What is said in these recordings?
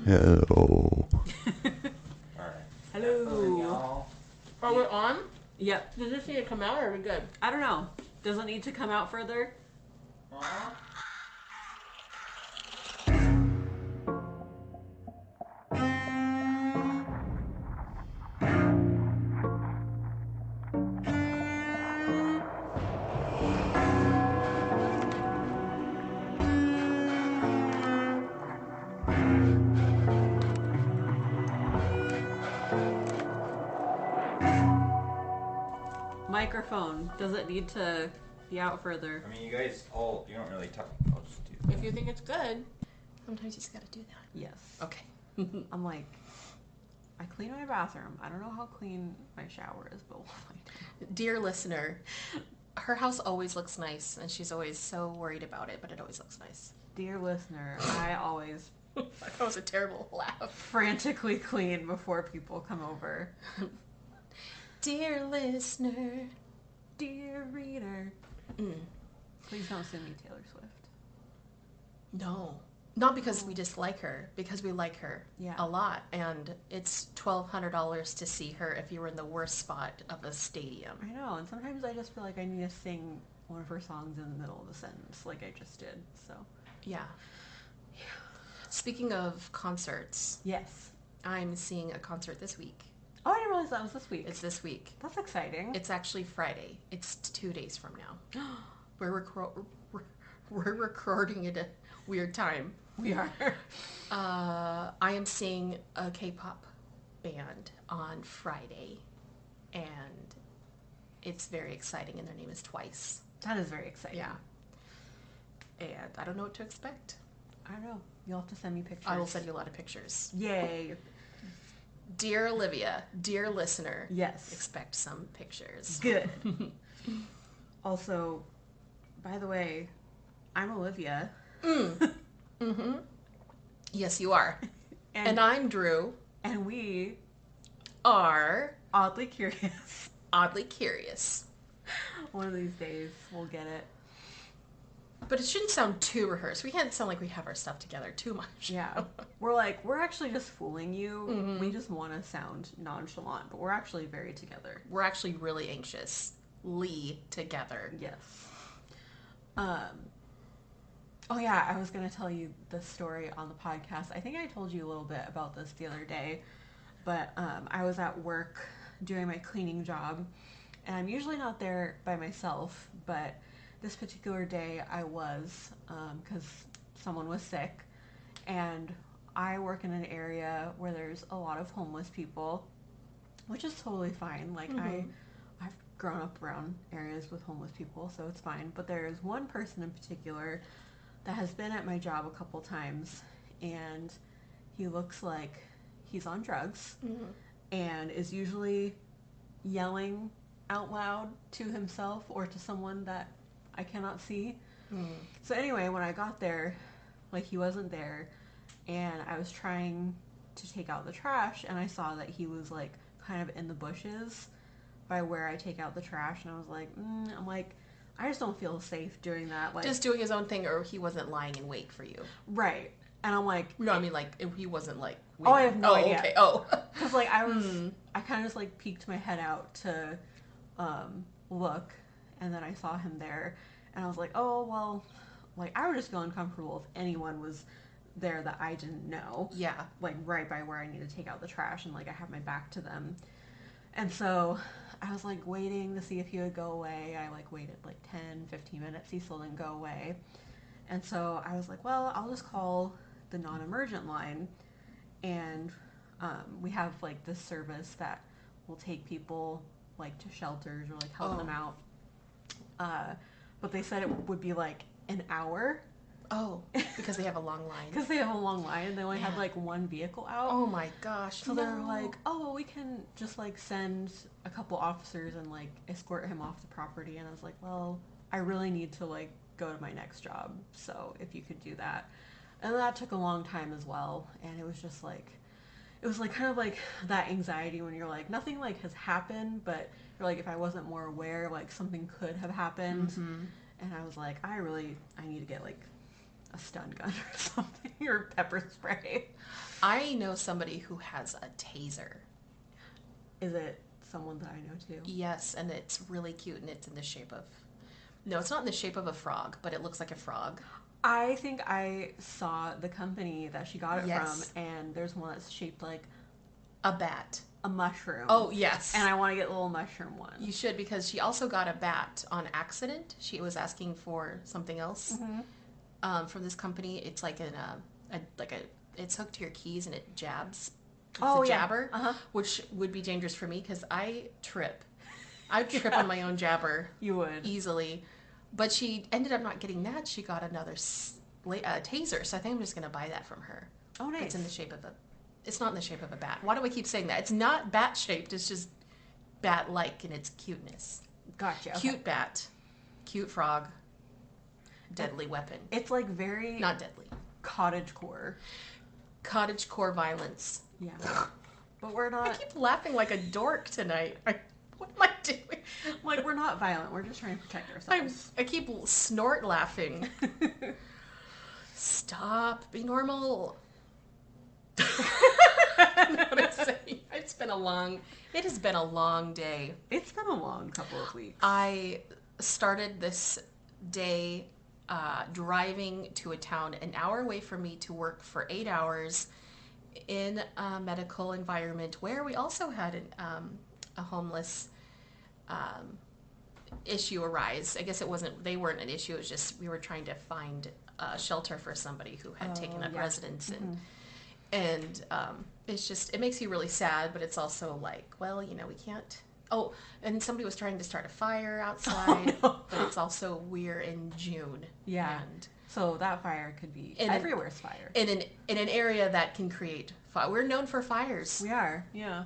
Hello. Alright. Hello. Are we on? Yep. Does this need to come out or are we good? I don't know. Does it need to come out further? Microphone. Does it need to be out further? I mean, you guys all, you don't really talk. I'll just do that. If you think it's good, sometimes you just gotta do that. Yes. Okay. I'm like, I clean my bathroom. I don't know how clean my shower is, but we'll find out. Dear listener, her house always looks nice and she's always so worried about it, but it always looks nice. Dear listener, I always That was a terrible laugh. frantically clean before people come over. Dear listener. Dear reader. Please don't sue me, Taylor Swift. No. Not because we dislike her, because we like her a lot. And it's $1,200 to see her if you were in the worst spot of a stadium. I know, and sometimes I just feel like I need to sing one of her songs in the middle of a sentence, like I just did, so. Yeah. Speaking of concerts. Yes. I'm seeing a concert this week. Oh, I didn't realize that was this week. It's this week. That's exciting. It's actually Friday. It's 2 days from now. We're recording at a weird time. We are. I am seeing a K-pop band on Friday, and it's very exciting, and their name is Twice. That is very exciting. Yeah. And I don't know what to expect. I don't know. You'll have to send me pictures. I will send you a lot of pictures. Yay. Dear Olivia, dear listener. Yes. Expect some pictures. Good. Also, by the way, I'm Olivia. Mm-hmm. Yes, you are. And I'm Drew. And we are oddly curious. Oddly curious. One of these days we'll get it. But it shouldn't sound too rehearsed. We can't sound like we have our stuff together too much. Yeah. We're actually just fooling you. Mm-hmm. We just want to sound nonchalant, but we're actually very together. We're actually really anxiously together. Yes. Oh yeah, I was going to tell you the story on the podcast. I think I told you a little bit about this the other day, but I was at work doing my cleaning job, and I'm usually not there by myself, but this particular day I was, because someone was sick, and I work in an area where there's a lot of homeless people, which is totally fine. Like, I've grown up around areas with homeless people, so it's fine. But there's one person in particular that has been at my job a couple times, and he looks like he's on drugs, and is usually yelling out loud to himself or to someone that I cannot see. So anyway, when I got there, like, he wasn't there, and I was trying to take out the trash, and I saw that he was like kind of in the bushes by where I take out the trash, and I was like, I'm like, I just don't feel safe doing that. Like, just doing his own thing, or he wasn't lying in wait for you. Right. And I'm like, no, I mean, like, if he wasn't like waiting. Oh, I have no idea. Okay. Oh, because like I kind of just like peeked my head out to look, and then I saw him there, and I was like, oh well, like, I would just feel uncomfortable if anyone was there that I didn't know. Yeah. Like, right by where I need to take out the trash, and like I have my back to them. And so I was like waiting to see if he would go away. I like waited like 10, 15 minutes. He still didn't go away. And so I was like, well, I'll just call the non-emergent line. And we have like this service that will take people like to shelters or like help them out. But they said it would be like an hour. Oh, because they have a long line. Because they have a long line, and they only had like one vehicle out. Oh my gosh. So they're like, oh, we can just like send a couple officers and like escort him off the property. And I was like, well, I really need to like go to my next job, so if you could do that. And that took a long time as well, and it was just like, it was like kind of like that anxiety when you're like, nothing like has happened, but you're like, if I wasn't more aware, like something could have happened. And I was like, I need to get like a stun gun or something, or pepper spray. I know somebody who has a taser. Is it someone that I know too? Yes, and it's really cute, and it's in the shape of... No, it's not in the shape of a frog, but it looks like a frog. I think I saw the company that she got it Yes. from, and there's one that's shaped like A bat. a mushroom. Oh, yes. And I want to get the little mushroom one. You should, because she also got a bat on accident. She was asking for something else from this company. It's like it's hooked to your keys and it jabs. It's a jabber, which would be dangerous for me because I trip. I trip on my own jabber. You would. Easily. But she ended up not getting that. She got another taser. So I think I'm just going to buy that from her. Oh, nice. It's in the shape of a... It's not in the shape of a bat. Why do I keep saying that? It's not bat-shaped. It's just bat-like in its cuteness. Gotcha. Okay. Cute bat. Cute frog. Deadly weapon. It's like very... Not deadly. Cottagecore. Cottagecore violence. Yeah. But we're not... I keep laughing like a dork tonight. What am I doing? Like, we're not violent. We're just trying to protect ourselves. I keep snort laughing. Stop. Be normal. I don't know what I'm saying. It has been a long day. It's been a long couple of weeks. I started this day driving to a town an hour away from me to work for 8 hours in a medical environment where we also had a homeless issue arise. I guess they weren't an issue. It was just we were trying to find a shelter for somebody who had taken up residence and it's just, it makes you really sad, but it's also like, well, we can't. Oh, and somebody was trying to start a fire outside, but it's also, we're in June. Yeah. And so that fire could be everywhere's fire. In an area that can create fire. We're known for fires. We are, yeah.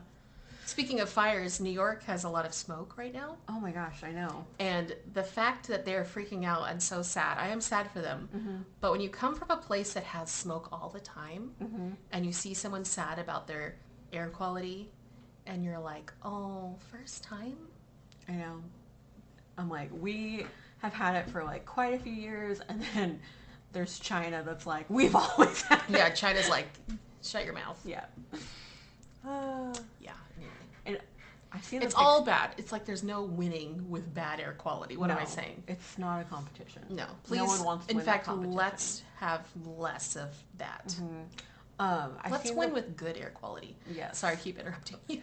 Speaking of fires, New York has a lot of smoke right now. Oh my gosh, I know. And the fact that they're freaking out, I'm so sad. I am sad for them. But when you come from a place that has smoke all the time, and you see someone sad about their air quality, and you're like, oh, first time? I know. I'm like, we have had it for like quite a few years, and then there's China that's like, we've always had it. Yeah, China's like, shut your mouth. Yeah. Yeah. And I see it's all bad. It's like there's no winning with bad air quality. What am I saying? It's not a competition. No, please. No one wants to in win fact, that competition. let's have less of that. Let's win with good air quality. Yes. Sorry, I keep interrupting you.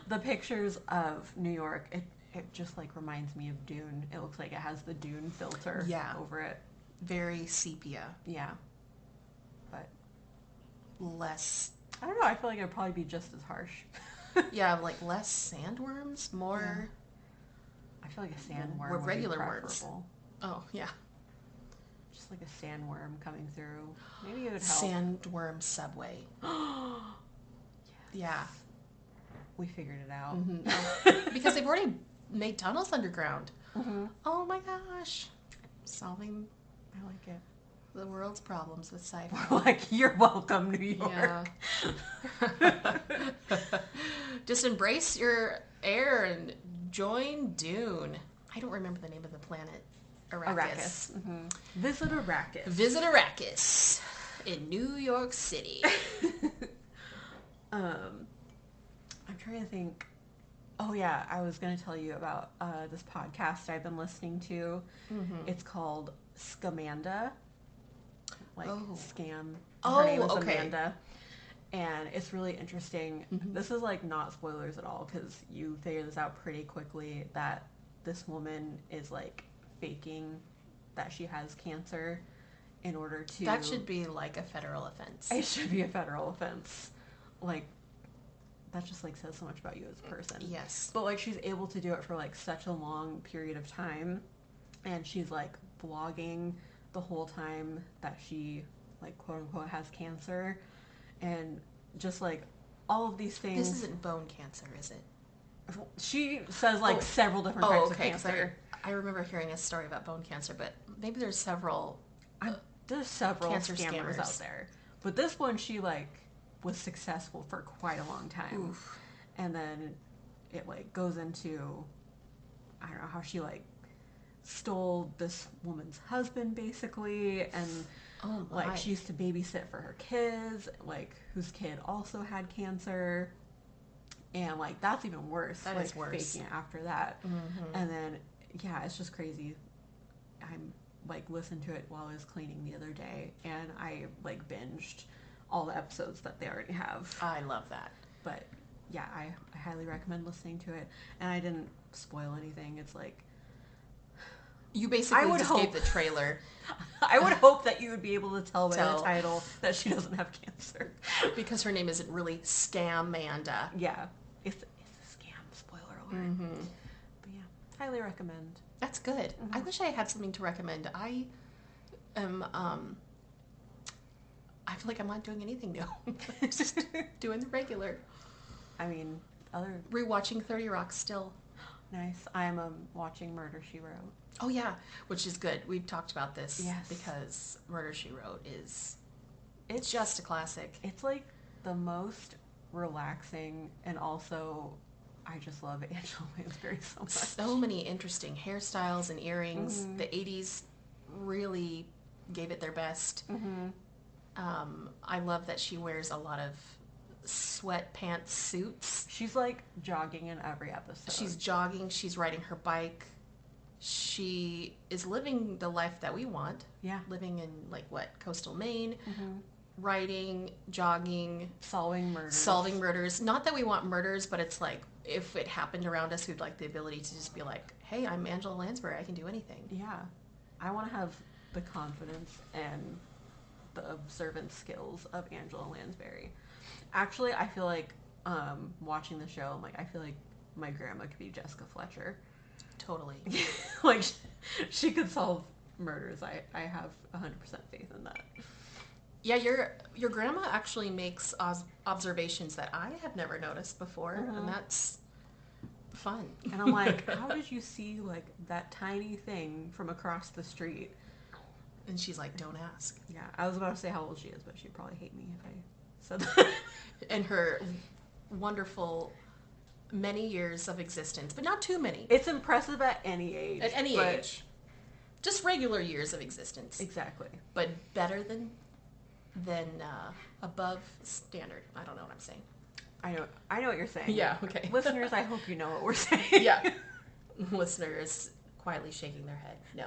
The pictures of New York, it just like reminds me of Dune. It looks like it has the Dune filter over it. Very sepia. Yeah. But less. I don't know. I feel like it'd probably be just as harsh. Yeah, like less sandworms, more. Yeah. I feel like a sandworm. Or would regular be worms. Oh yeah. Just like a sandworm coming through. Maybe it would help. Sandworm subway. Yes. Yeah. We figured it out. Because they've already made tunnels underground. Oh my gosh. Solving, I like it. The world's problems with sci-fi. We're like, you're welcome, New York. Yeah. Just embrace your air and join Dune. I don't remember the name of the planet. Arrakis. Visit Arrakis. Visit Arrakis in New York City. I'm trying to think. Oh yeah, I was going to tell you about this podcast I've been listening to. It's called Scamanda. Like scam. Her name is Amanda. And it's really interesting. This is like not spoilers at all because you figure this out pretty quickly that this woman is like faking that she has cancer in order to... That should be like a federal offense. It should be a federal offense. Like, that just like says so much about you as a person. Yes. But like she's able to do it for like such a long period of time, and she's like vlogging the whole time that she like quote unquote has cancer, and just like all of these things. This isn't bone cancer, is it? She says like several different types of cancer. I remember hearing a story about bone cancer, but maybe there's several. There's several cancer scammers out there, but this one she like was successful for quite a long time. Oof. And then it like goes into, I don't know how she like stole this woman's husband basically, and Oh my. Like, she used to babysit for her kids, like, whose kid also had cancer. And, like, that's even worse. That like, is worse. faking it after that. Mm-hmm. And then, yeah, it's just crazy. I'm, like, listened to it while I was cleaning the other day, and I, like, binged all the episodes that they already have. I love that. But, yeah, I highly recommend listening to it. And I didn't spoil anything. It's like... You basically just hope, gave the trailer. I would hope that you would be able to tell by the Tell. title that she doesn't have cancer. Because her name isn't really Scamanda. Yeah. It's a scam, spoiler alert. Mm-hmm. But yeah, highly recommend. That's good. Mm-hmm. I wish I had something to recommend. I am, I feel like I'm not doing anything new. Just doing the regular. I mean, other... Rewatching 30 Rock still. Nice. I'm watching Murder, She Wrote. Oh, yeah, which is good. We've talked about this. Yes. Because Murder, She Wrote is... It's just a classic. It's like the most relaxing, and also I just love Angela Lansbury so much. So many interesting hairstyles and earrings. Mm-hmm. The 80s really gave it their best. Mm-hmm. I love that she wears a lot of sweatpants suits. She's like jogging in every episode. She's jogging. She's riding her bike. She is living the life that we want. Yeah. Living in, like, what, coastal Maine. Mm-hmm. Riding, jogging. Solving murders. Solving murders. Not that we want murders, but it's like, if it happened around us, we'd like the ability to just be like, hey, I'm Angela Lansbury. I can do anything. Yeah. I want to have the confidence and the observant skills of Angela Lansbury. Actually, I feel like watching the show, I'm like, I feel like my grandma could be Jessica Fletcher. Totally. Like, she could solve murders. I have 100% faith in that. Yeah, your grandma actually makes observations that I have never noticed before, Mm-hmm. and that's fun. And I'm like, how did you see, like, that tiny thing from across the street? And she's like, don't ask. Yeah, I was about to say how old she is, but she'd probably hate me if I said that. And her wonderful many years of existence, but not too many. It's impressive at any age. At any but- age. Just regular years of existence. Exactly. But better than above standard. I don't know what I'm saying. I know what you're saying. Yeah, okay. Listeners, I hope you know what we're saying. Yeah. Listeners quietly shaking their head. No.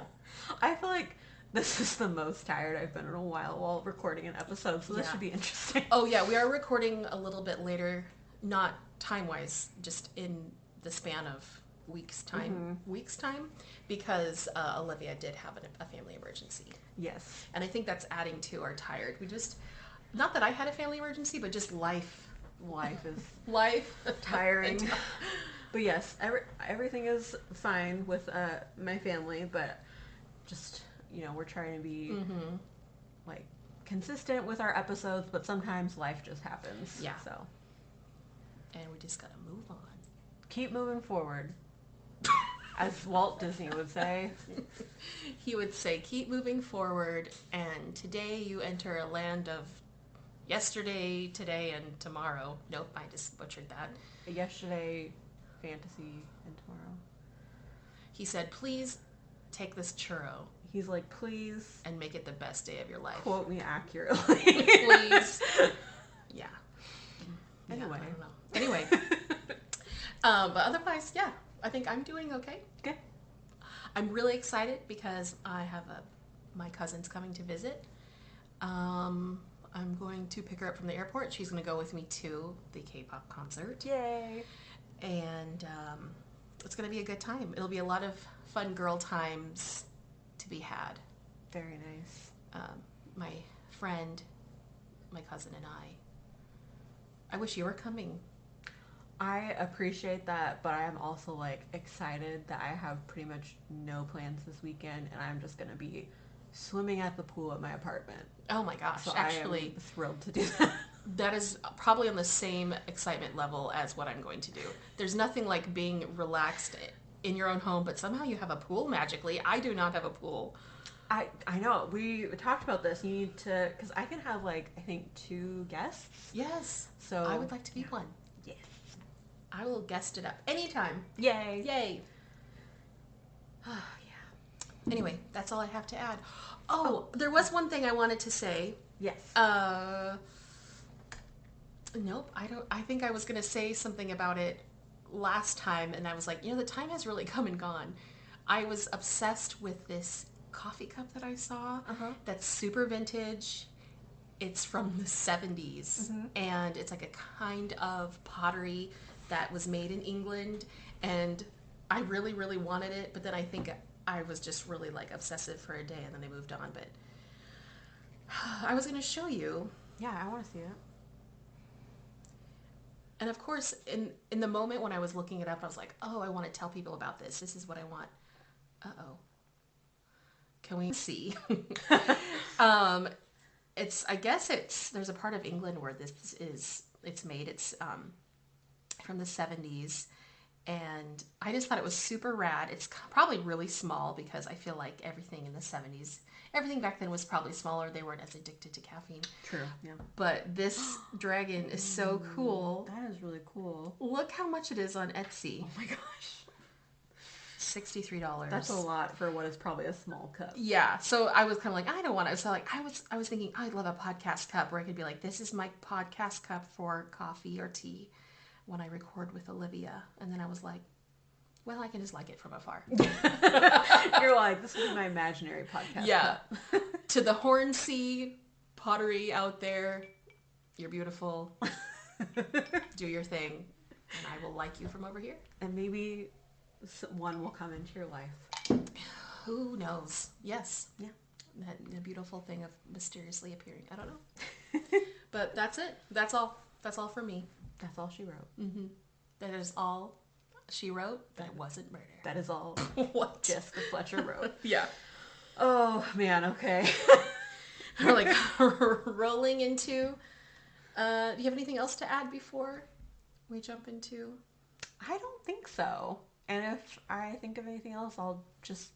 I feel like this is the most tired I've been in a while recording an episode, so this Yeah. should be interesting. Oh, yeah, we are recording a little bit later, not time-wise, just in the span of weeks' time, because Olivia did have a family emergency. Yes. And I think that's adding to our tired. We just, not that I had a family emergency, but just life. Life is Life. tiring. But yes, everything is fine with my family, but just, we're trying to be like consistent with our episodes, but sometimes life just happens. Yeah. So And we just gotta move on. keep moving forward, as Walt Disney would say. He would say, keep moving forward, and today you enter a land of yesterday, today, and tomorrow. Nope, I just butchered that. Yesterday, fantasy, and tomorrow. He said, please take this churro He's like, please and make it the best day of your life. quote me accurately. Please. Yeah. Anyway. Yeah, I don't know. Anyway. But otherwise, yeah, I think I'm doing okay. Good. I'm really excited because I have my cousin's coming to visit. I'm going to pick her up from the airport. She's going to go with me to the K-pop concert. Yay. And it's going to be a good time. It'll be a lot of fun girl times to be had. Very nice. My friend, my cousin, and I wish you were coming. I appreciate that, but I'm also like excited that I have pretty much no plans this weekend, and I'm just gonna be swimming at the pool at my apartment. Oh my gosh, So actually, I am thrilled to do that. that is probably on the same excitement level as what I'm going to do. There's nothing like being relaxed in your own home, but somehow you have a pool magically. I do not have a pool. I know. We talked about this. You need to, because I can have like, I think 2 guests. Yes. So I would like to be one. Yes. I will guest it up anytime. Yay. Yay. Yeah. Anyway, that's all I have to add. Oh, there was one thing I wanted to say. Yes. Nope, I don't. I think I was gonna say something about it last time, and I was like, the time has really come and gone. I was obsessed with this coffee cup that I saw. That's super vintage. It's from the 70s, and it's like a kind of pottery that was made in England, and I really, really wanted it, but then I think I was just really like obsessive for a day, and then they moved on. But I was going to show you. Yeah, I want to see it. And of course, in the moment when I was looking it up, I was like, oh, I want to tell people about this. This is what I want. Uh-oh. Can we see? There's a part of England where it's made. It's from the 70s. And I just thought it was super rad. It's probably really small because I feel like everything in the 70s, everything back then was probably smaller. They weren't as addicted to caffeine. True, yeah. But this dragon is so cool. That is really cool. Look how much it is on Etsy. Oh my gosh. $63. That's a lot for what is probably a small cup. Yeah. So I was kind of like, I don't want it. So like I was thinking, I'd love a podcast cup where I could be like, this is my podcast cup for coffee or tea when I record with Olivia. And then I was like, well, I can just like it from afar. You're like, this is my imaginary podcast cup. To the Hornsea pottery out there, you're beautiful. Do your thing. And I will like you from over here. And maybe one will come into your life. Who knows? Yes. Yeah. The beautiful thing of mysteriously appearing. I don't know. But that's it. That's all. That's all for me. That's all she wrote. Mm-hmm. That is all she wrote. That it wasn't murder. That is all what Jessica Fletcher wrote. Yeah. Oh, man. Okay. We're like rolling into... do you have anything else to add before we jump into... I don't think so. And if I think of anything else, I'll just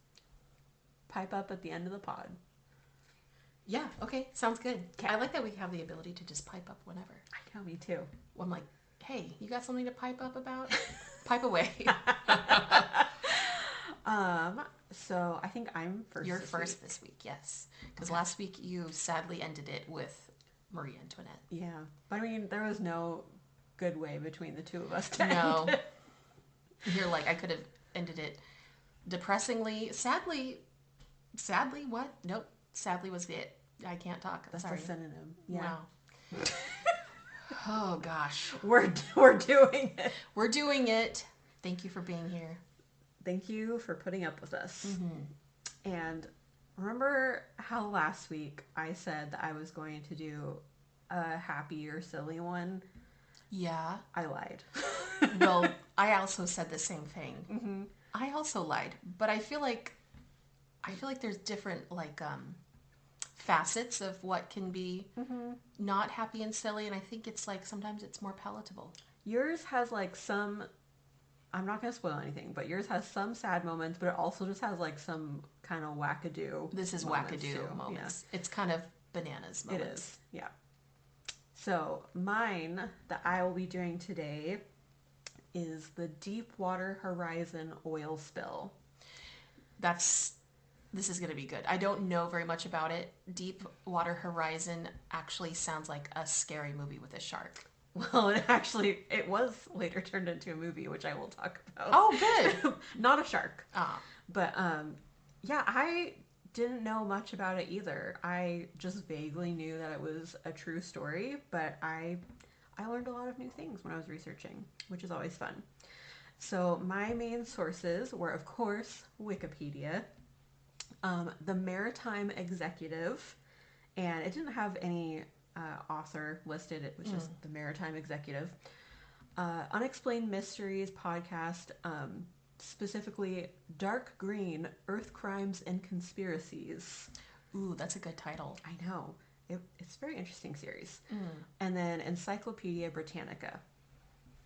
pipe up at the end of the pod. Yeah, okay. Sounds good. Okay. I like that we have the ability to just pipe up whenever. I know, me too. I'm like, hey, you got something to pipe up about? Pipe away. So I think I'm first. You're first this week, yes. Because last week you sadly ended it with Marie Antoinette. Yeah. But I mean, there was no good way between the two of us to end it. You're like, I could have ended it depressingly. Sadly, what? Nope. Sadly was it. I can't talk. That's sorry. a synonym. Yeah. Wow. Oh gosh. We're doing it. We're doing it. Thank you for being here. Thank you for putting up with us. Mm-hmm. And remember how last week I said that I was going to do a happy or silly one? Yeah. I lied. Well, I also said the same thing. Mm-hmm. I also lied, but I feel like there's different facets of what can be not happy and silly, and I think it's like sometimes it's more palatable. Yours has like some, I'm not going to spoil anything, but yours has some sad moments, but it also just has like some kind of wackadoo. This is wackadoo moments. Yeah. It's kind of bananas moments. It is, yeah. So mine that I will be doing today is the Deepwater Horizon oil spill. This is going to be good. I don't know very much about it. Deepwater Horizon actually sounds like a scary movie with a shark. Well, it was later turned into a movie, which I will talk about. Oh, good. Not a shark. Ah. But, yeah, I didn't know much about it either. I just vaguely knew that it was a true story, but I learned a lot of new things when I was researching, which is always fun. So my main sources were, of course, Wikipedia, the Maritime Executive, and it didn't have any author listed. It was just the Maritime Executive. Unexplained Mysteries podcast, specifically Dark Green, Earth Crimes and Conspiracies. Ooh, that's a good title. I know. It's a very interesting series. And then Encyclopedia Britannica.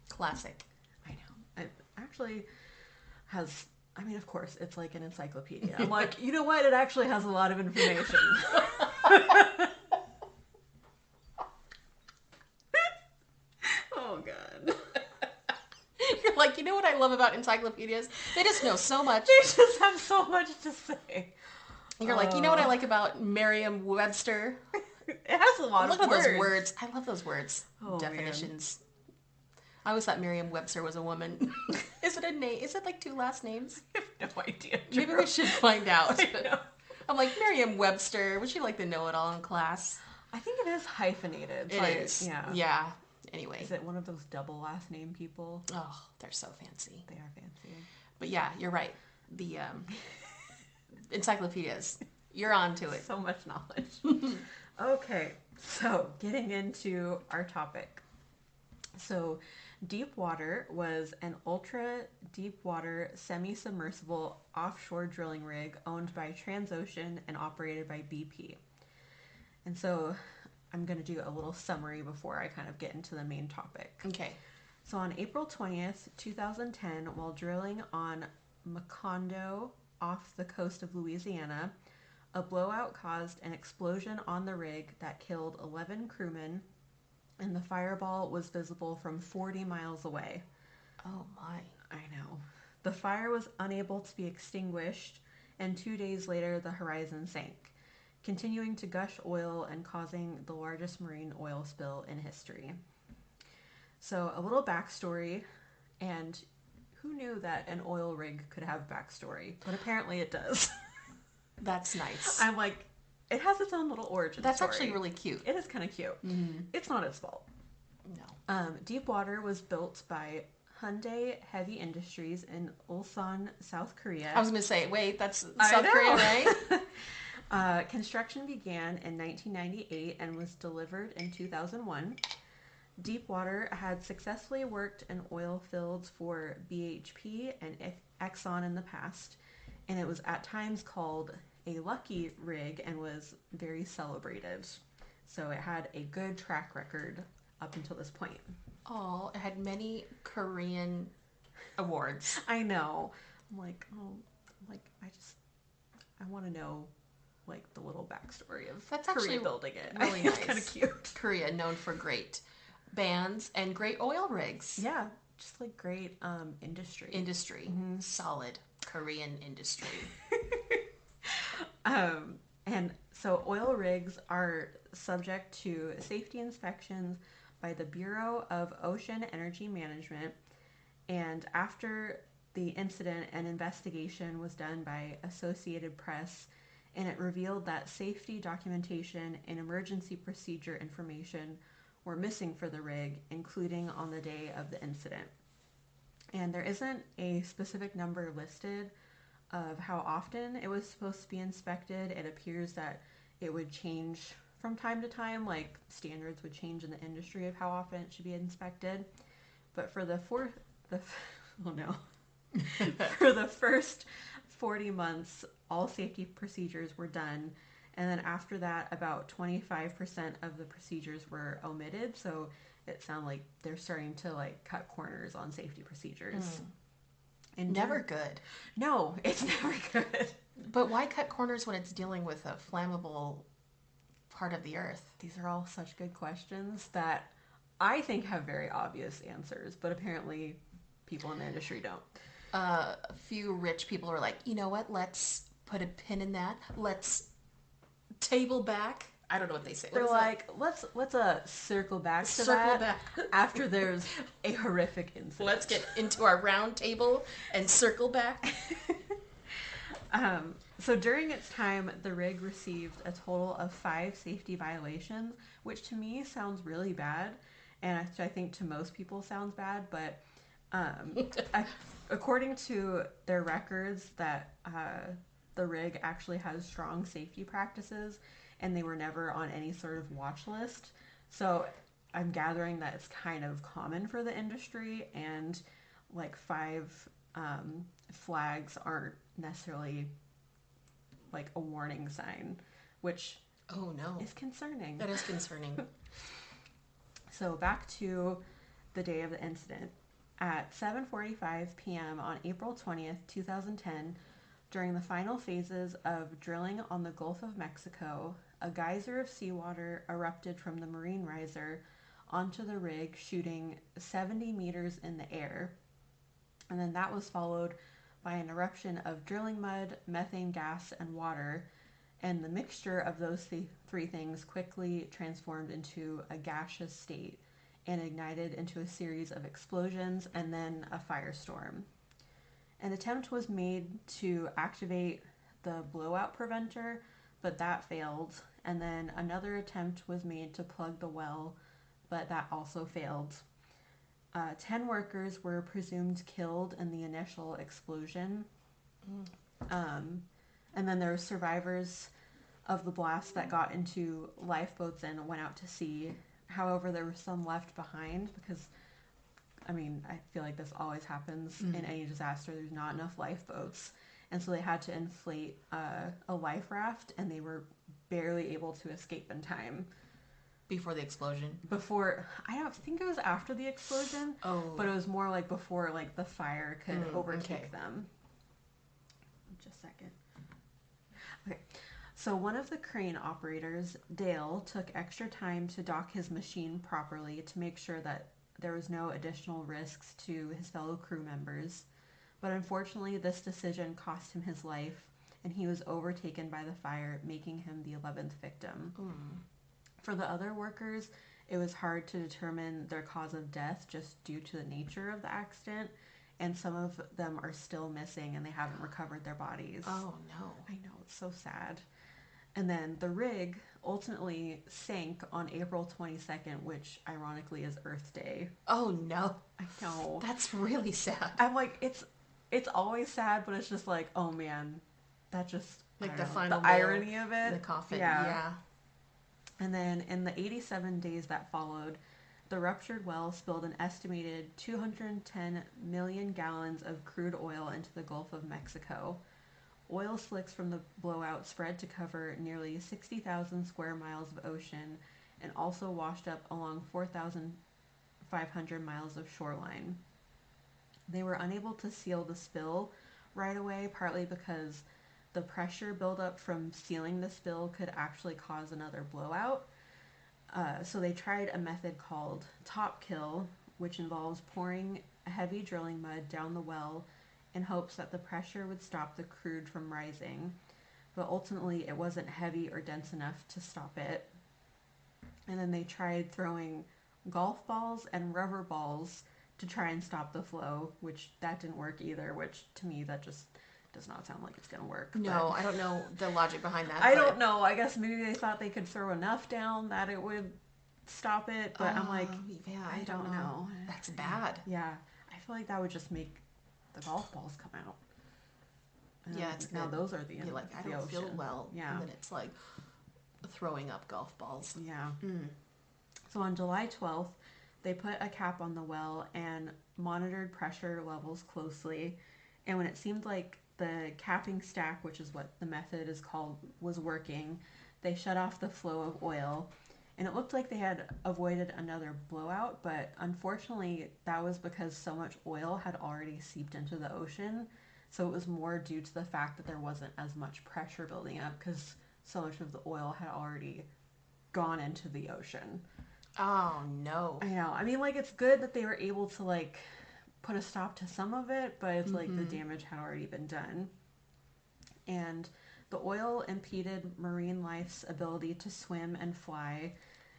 Classic. I know. It actually has, I mean, of course, it's like an encyclopedia. I'm like, you know what? It actually has a lot of information. Oh, God. You're like, you know what I love about encyclopedias? They just know so much. They just have so much to say. You're like, you know what I like about Merriam-Webster? It has a lot of words. Look at those words. I love those words. Oh, Definitions. Man. I always thought Merriam-Webster was a woman. Is it a name? Is it like 2 last names? I have no idea. Maybe we should find out. I know. I'm like, Merriam-Webster. Was she like the know-it-all in class? I think it is hyphenated. It is. Yeah. Yeah. Anyway. Is it one of those double last name people? Oh, they're so fancy. They are fancy. But yeah, you're right. The encyclopedias. You're on to it. So much knowledge. Okay, so getting into our topic. So Deepwater was an ultra-deepwater semi-submersible offshore drilling rig owned by Transocean and operated by BP. And so I'm going to do a little summary before I kind of get into the main topic. Okay. So on April 20th, 2010, while drilling on Macondo off the coast of Louisiana, a blowout caused an explosion on the rig that killed 11 crewmen, and the fireball was visible from 40 miles away. Oh my. I know. The fire was unable to be extinguished, and 2 days later the Horizon sank, continuing to gush oil and causing the largest marine oil spill in history. So a little backstory, and who knew that an oil rig could have backstory? But apparently it does. That's nice. I'm like, it has its own little origin That's story. actually really cute. It is kind of cute. Mm-hmm. It's not its fault. No. Deepwater was built by Hyundai Heavy Industries in Ulsan, South Korea. I was going to say, wait, that's South Korea, right? Construction began in 1998 and was delivered in 2001. Deepwater had successfully worked in oil fields for BHP and Exxon in the past, and it was at times called a lucky rig and was very celebrated. So it had a good track record up until this point. Oh, it had many Korean awards. I know. I'm like, I want to know, like, the little backstory of That's Korea actually building it. Really It's nice. kind of cute. Korea, known for great bands and great oil rigs. Yeah, just like great industry. Mm-hmm. Solid Korean industry. And so oil rigs are subject to safety inspections by the Bureau of Ocean Energy Management. And after the incident, an investigation was done by Associated Press, and it revealed that safety documentation and emergency procedure information were missing for the rig, including on the day of the incident. And there isn't a specific number listed of how often it was supposed to be inspected. It appears that it would change from time to time, like standards would change in the industry of how often it should be inspected. But for for the first 40 months, all safety procedures were done. And then after that, about 25% of the procedures were omitted. So it sounded like they're starting to like cut corners on safety procedures. And never good. No, it's never good. But why cut corners when it's dealing with a flammable part of the earth? These are all such good questions that I think have very obvious answers, but apparently people in the industry don't. A few rich people are like, you know what? Let's put a pin in that. Let's table back. I don't know what they say. They're like, let's circle back to that after there's a horrific incident. Let's get into our round table and circle back. So during its time, the rig received a total of 5 safety violations, which to me sounds really bad, and I think to most people sounds bad, but according to their records, that the rig actually has strong safety practices, and they were never on any sort of watch list. So I'm gathering that it's kind of common for the industry, and like 5 flags aren't necessarily like a warning sign, which is concerning. That is concerning. So back to the day of the incident. At 7:45 p.m. on April 20th, 2010, during the final phases of drilling on the Gulf of Mexico, a geyser of seawater erupted from the marine riser onto the rig, shooting 70 meters in the air. And then that was followed by an eruption of drilling mud, methane gas, and water. And the mixture of those three things quickly transformed into a gaseous state and ignited into a series of explosions and then a firestorm. An attempt was made to activate the blowout preventer, but that failed. And then another attempt was made to plug the well, but that also failed. 10 workers were presumed killed in the initial explosion. And then there were survivors of the blast that got into lifeboats and went out to sea. However, there were some left behind because, I mean, I feel like this always happens in any disaster. There's not enough lifeboats. And so they had to inflate a life raft, and they were barely able to escape in time. Before the explosion? I don't think it was after the explosion. Oh. But it was more like before, like, the fire could overtake them. Just a second. Okay. So one of the crane operators, Dale, took extra time to dock his machine properly to make sure that there was no additional risks to his fellow crew members. But unfortunately, this decision cost him his life, and he was overtaken by the fire, making him the 11th victim. For the other workers, it was hard to determine their cause of death just due to the nature of the accident, and some of them are still missing and they haven't recovered their bodies. Oh, no. I know, it's so sad. And then the rig ultimately sank on April 22nd, which ironically is Earth Day. Oh, no. I know. That's really sad. I'm like, it's always sad, but it's just like, oh man, that just, like the final irony of it. The coffin, yeah. And then in the 87 days that followed, the ruptured well spilled an estimated 210 million gallons of crude oil into the Gulf of Mexico. Oil slicks from the blowout spread to cover nearly 60,000 square miles of ocean and also washed up along 4,500 miles of shoreline. They were unable to seal the spill right away, partly because the pressure buildup from sealing the spill could actually cause another blowout. So they tried a method called top kill, which involves pouring heavy drilling mud down the well in hopes that the pressure would stop the crude from rising. But ultimately, it wasn't heavy or dense enough to stop it. And then they tried throwing golf balls and rubber balls to try and stop the flow, which that didn't work either, which to me that just does not sound like it's going to work. No, I don't know the logic behind that. I don't know. I guess maybe they thought they could throw enough down that it would stop it, but I'm like, yeah, I don't know. That's bad. Yeah, I feel like that would just make the golf balls come out. Yeah, it's now good. those are the You're like, I the don't ocean. feel well. Yeah, and then it's like throwing up golf balls. Yeah. So on July 12th, they put a cap on the well and monitored pressure levels closely. And when it seemed like the capping stack, which is what the method is called, was working, they shut off the flow of oil. And it looked like they had avoided another blowout, but unfortunately that was because so much oil had already seeped into the ocean. So it was more due to the fact that there wasn't as much pressure building up because so much of the oil had already gone into the ocean. Oh, no. I know. I mean, like, it's good that they were able to, like, put a stop to some of it, but it's like the damage had already been done. And the oil impeded marine life's ability to swim and fly,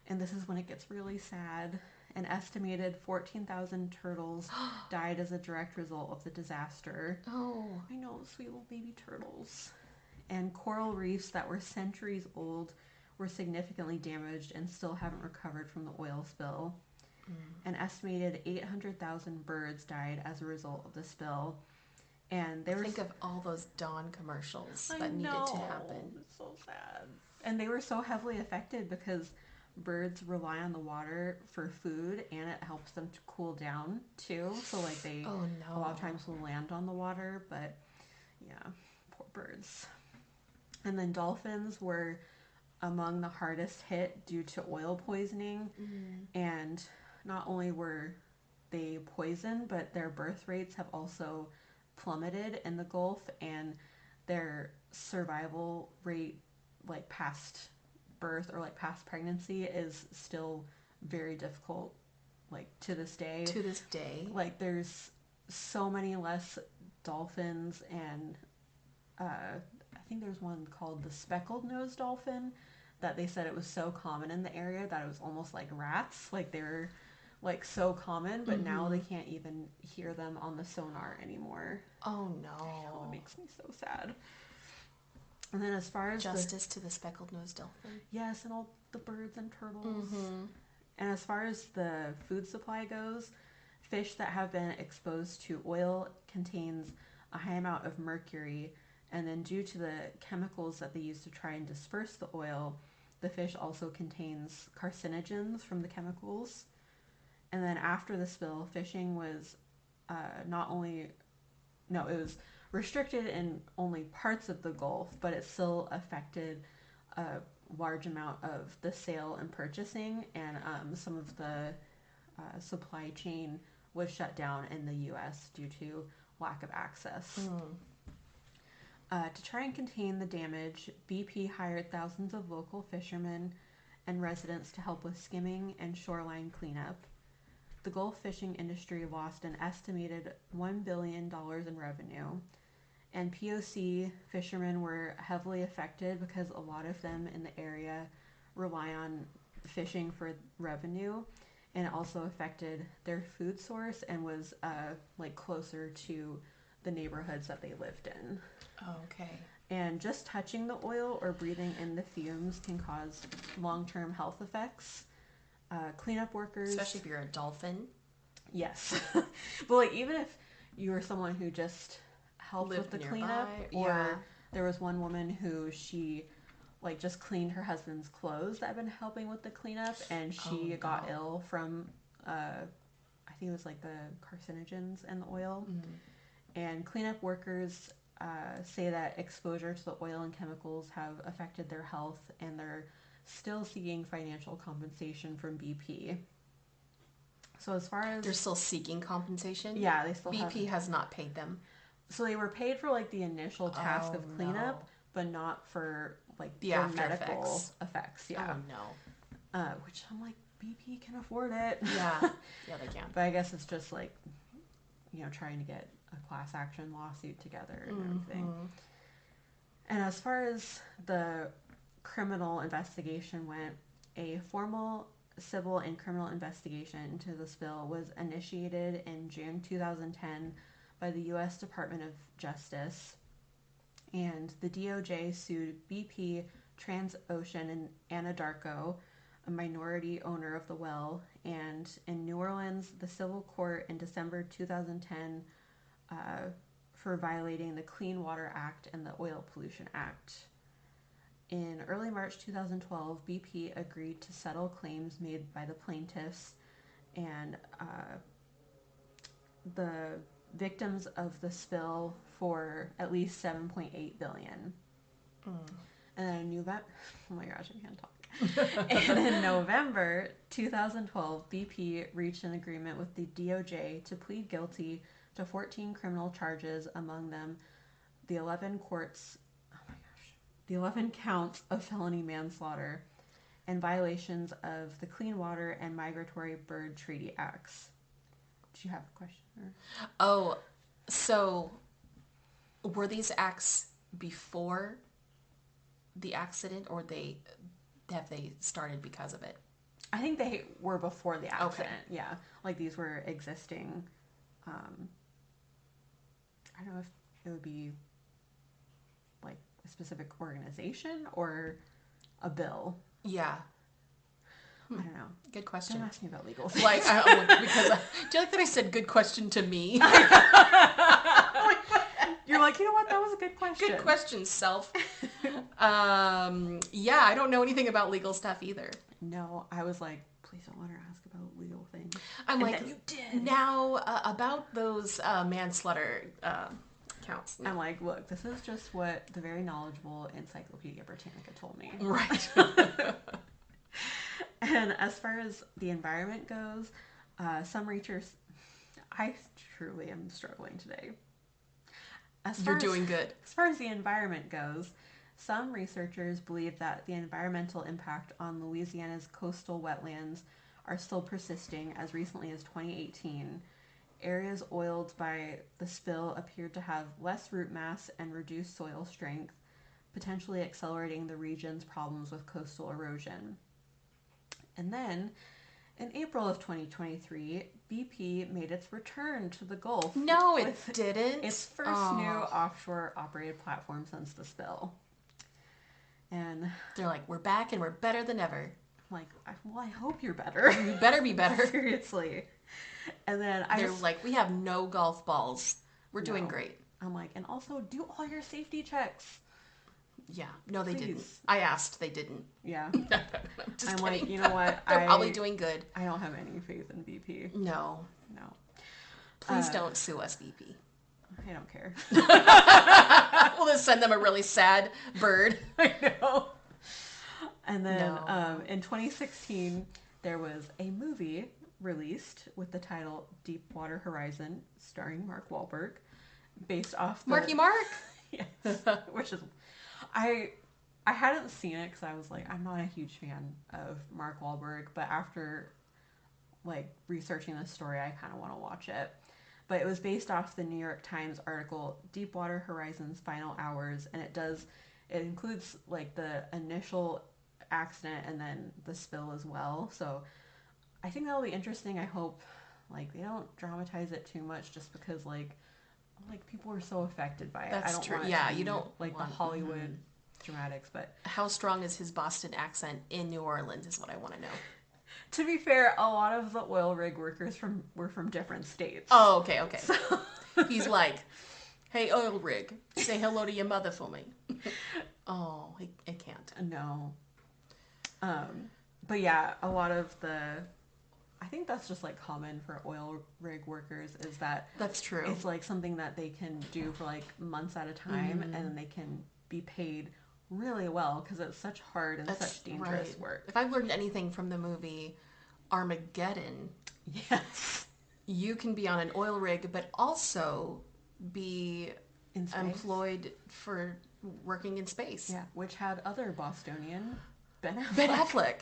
and this is when it gets really sad. An estimated 14,000 turtles died as a direct result of the disaster. Oh. I know, sweet little baby turtles. And coral reefs that were centuries old were significantly damaged and still haven't recovered from the oil spill. An estimated 800,000 birds died as a result of the spill. And they were Think of all those Dawn commercials that needed to happen. It's so sad. And they were so heavily affected because birds rely on the water for food and it helps them to cool down too. So like they a lot of times will land on the water, but yeah, poor birds. And then dolphins were among the hardest hit due to oil poisoning. And not only were they poisoned, but their birth rates have also plummeted in the Gulf, and their survival rate, like past birth or like past pregnancy, is still very difficult, like to this day. To this day? Like there's so many less dolphins, and I think there's one called the speckled nose dolphin that they said it was so common in the area that it was almost like rats. Like they were like so common, but now they can't even hear them on the sonar anymore. Oh Oh, it no. makes me so sad. And then as far as Justice to the speckled nose dolphin. yes, and all the birds and turtles. And as far as the food supply goes, fish that have been exposed to oil contains a high amount of mercury, and then due to the chemicals that they use to try and disperse the oil, the fish also contains carcinogens from the chemicals. And then after the spill, fishing was not only no, it was restricted in only parts of the Gulf, but it still affected a large amount of the sale and purchasing, and some of the supply chain was shut down in the U.S. due to lack of access. To try and contain the damage, BP hired thousands of local fishermen and residents to help with skimming and shoreline cleanup. The Gulf fishing industry lost an estimated $1 billion in revenue, and POC fishermen were heavily affected because a lot of them in the area rely on fishing for revenue, and it also affected their food source and was like closer to the neighborhoods that they lived in. Oh, okay. And just touching the oil or breathing in the fumes can cause long-term health effects. Cleanup workers, Especially if you're a dolphin. yes, but like even if you were someone who just helped Lived with the nearby, cleanup, or yeah. there was one woman who she like just cleaned her husband's clothes that had been helping with the cleanup, and she got ill from I think it was like the carcinogens in the oil. And cleanup workers say that exposure to the oil and chemicals have affected their health, and they're still seeking financial compensation from BP. So as far as They're still seeking compensation? yeah, they still BP have. has not paid them. So they were paid for like the initial task of cleanup, no. but not for like The for after medical effects. Yeah. Oh no. Which I'm like, BP can afford it. Yeah. Yeah, they can. But I guess it's just like, you know, trying to get a class action lawsuit together and everything. And as far as the criminal investigation went, a formal civil and criminal investigation into the spill was initiated in June 2010 by the U.S. Department of Justice, and the DOJ sued BP, Transocean, and Anadarko, a minority owner of the well, and in New Orleans, the civil court in December 2010 for violating the Clean Water Act and the Oil Pollution Act. In early March 2012, BP agreed to settle claims made by the plaintiffs and the victims of the spill for at least $7.8 billion. And then oh my gosh, I can't talk. And in November 2012, BP reached an agreement with the DOJ to plead guilty to 14 criminal charges, among them the 11 counts of felony manslaughter and violations of the Clean Water and Migratory Bird Treaty Acts. Do you have a question? Oh, so were these acts before the accident, or have they started because of it? I think they were before the accident. Okay. Yeah, like these were existing. I don't know if it would be like a specific organization or a bill. Yeah. I don't know. Good question. Don't ask me about legal things. Like, because do you like that I said good question to me? You're like, you know what? That was a good question. Good question, self. Yeah, I don't know anything about legal stuff either. No, I was like, please don't let her ask about legal things. I'm and like, you did. Now about those manslaughter counts. No. I'm like, look, this is just what the very knowledgeable Encyclopedia Britannica told me. Right. And as far as the environment goes, some researchers, I truly am struggling today. You're doing good. As far as the environment goes, some researchers believe that the environmental impact on Louisiana's coastal wetlands are still persisting as recently as 2018, areas oiled by the spill appeared to have less root mass and reduced soil strength, potentially accelerating the region's problems with coastal erosion. And then, in April of 2023, BP made its return to the Gulf. No, it didn't. Its first new offshore operated platform since the spill. And they're like, we're back and we're better than ever. I'm like, well, I hope you're better. You better be better. Seriously. And then they're like, we have no golf balls. We're doing great. I'm like, and also do all your safety checks. Yeah. No, they Please. didn't. I asked. They didn't. Yeah. I'm just kidding. Like, you know what? They're probably doing good. I don't have any faith in BP. No. No. Please don't sue us, BP. I don't care. We'll just send them a really sad bird. I know. And then in 2016, there was a movie released with the title Deepwater Horizon, starring Mark Wahlberg, based off the... Marky Mark? Yes. Which is... I hadn't seen it because I was like, I'm not a huge fan of Mark Wahlberg, but after like researching this story, I kind of want to watch it. But it was based off the New York Times article Deepwater Horizon's Final Hours, and it includes like the initial accident and then the spill as well. So I think that'll be interesting. I hope like they don't dramatize it too much, just because like people are so affected by it. That's I don't true. want it Yeah, to be, you don't like want, the Hollywood dramatics. But how strong is his Boston accent in New Orleans is what I want to know. To be fair, a lot of the oil rig workers were from different states. Oh, okay. So... He's like, hey, oil rig, say hello to your mother for me. Oh, I can't. No. But yeah, a lot of I think that's just like common for oil rig workers is that that's true. It's like something that they can do for like months at a time, and then they can be paid really well because it's such hard and such dangerous work. If I've learned anything from the movie Armageddon, yes, you can be on an oil rig, but also be employed for working in space. Yeah, which had other Bostonian Ben Affleck.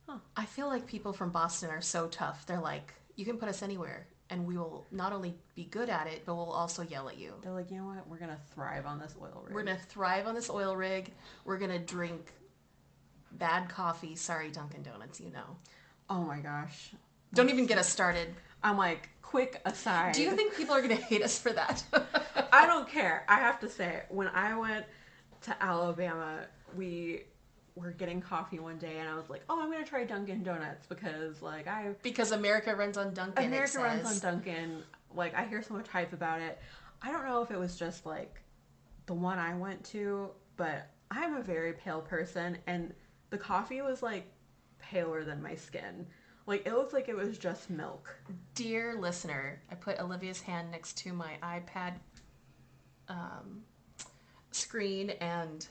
Huh. I feel like people from Boston are so tough. They're like, you can put us anywhere, and we will not only be good at it, but we'll also yell at you. They're like, you know what? We're going to thrive on this oil rig. We're going to thrive on this oil rig. We're going to drink bad coffee. Sorry, Dunkin' Donuts, you know. Oh my gosh. Don't even get us started. I'm like, quick aside. Do you think people are going to hate us for that? I don't care. I have to say, when I went to Alabama, we were getting coffee one day, and I was like, oh, I'm going to try Dunkin' Donuts because America runs on Dunkin', America runs on Dunkin'. Like, I hear so much hype about it. I don't know if it was just, like, the one I went to, but I'm a very pale person, and the coffee was, like, paler than my skin. Like, it looked like it was just milk. Dear listener, I put Olivia's hand next to my iPad screen, and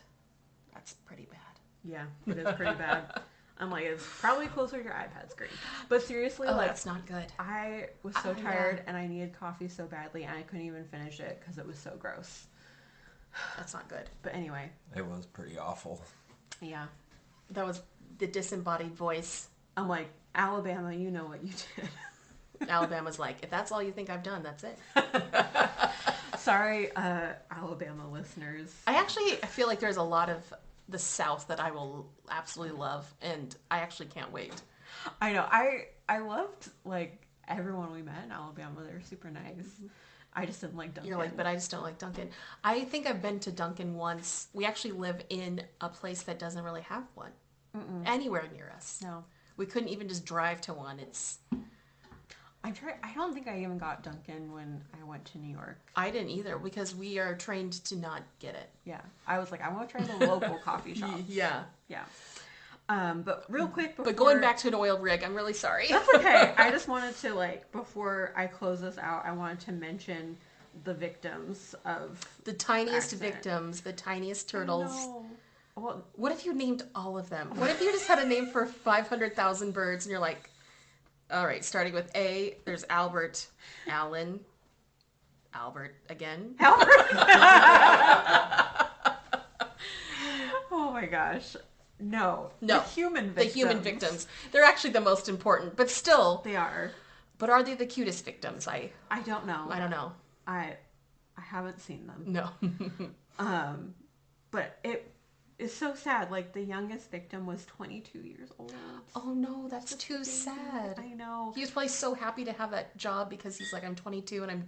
that's pretty bad. Yeah, it is pretty bad. I'm like, it's probably closer to your iPad screen. But seriously, that's not good. I was so tired, and I needed coffee so badly, and I couldn't even finish it because it was so gross. That's not good. But anyway. It was pretty awful. Yeah. That was the disembodied voice. I'm like, Alabama, you know what you did. Alabama's like, if that's all you think I've done, that's it. Sorry, Alabama listeners. I feel like there's a lot of the South that I will absolutely love, and I actually can't wait. I know. I loved, like, everyone we met in Alabama. They were super nice. Mm-hmm. I just didn't like Dunkin'. You're like, but I just don't like Dunkin'. I think I've been to Dunkin' once. We actually live in a place that doesn't really have one. Anywhere near us. No. We couldn't even just drive to one. I don't think I even got Dunkin' when I went to New York. I didn't either, because we are trained to not get it. Yeah. I was like, I want to try the local coffee shops. Yeah. Yeah. But real quick before... But going back to an oil rig, I'm really sorry. That's okay. I just wanted to, like, before I close this out, I wanted to mention the victims of the tiniest victims, the tiniest turtles. No. Well, what if you named all of them? What if you just had a name for 500,000 birds and you're like, all right, starting with A, there's Albert, Alan, Albert again. Albert. Oh my gosh. No. The human victims. The human victims. They're actually the most important, but still. They are. But are they the cutest victims? I don't know. I don't know. I haven't seen them. No. But it is so sad. Like, the youngest victim was 22 years old. Oh no, that's too sad. I know. He was probably so happy to have that job because he's like, I'm 22 and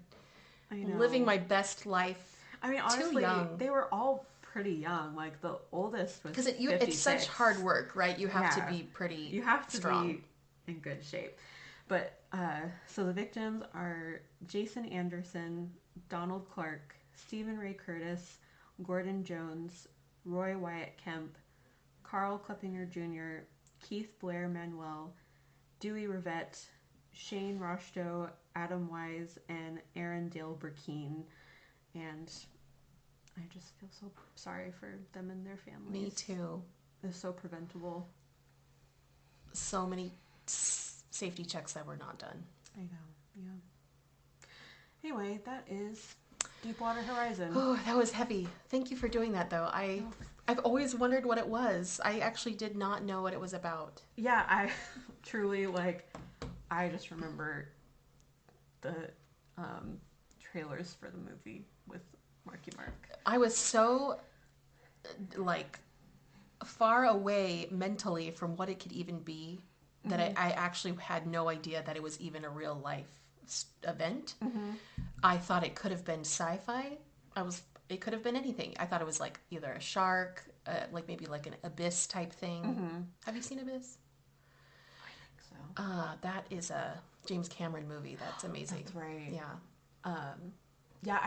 I know. living my best life. I mean, honestly, they were all pretty young. Like, the oldest was because 56. it's such hard work, right? You have to be pretty You have to strong. be in good shape. But, so the victims are Jason Anderson, Donald Clark, Stephen Ray Curtis, Gordon Jones, Roy Wyatt Kemp, Carl Kleppinger Jr., Keith Blair Manuel, Dewey Rivette, Shane Roshto, Adam Wise, and Aaron Dale Burkeen. And I just feel so sorry for them and their families. Me too. It's so preventable. So many safety checks that were not done. I know, yeah. Anyway, that is Deepwater Horizon. Oh, that was heavy. Thank you for doing that, though. I've always wondered what it was. I actually did not know what it was about. Yeah, I truly, I just remember the trailers for the movie with Marky Mark. I was so, far away mentally from what it could even be that I actually had no idea that it was even a real life event. Mm-hmm. I thought it could have been sci-fi. It could have been anything. I thought it was either a shark, maybe like an Abyss type thing. Mm-hmm. Have you seen Abyss? I think so. That is a James Cameron movie. That's amazing. That's right. Yeah. Yeah,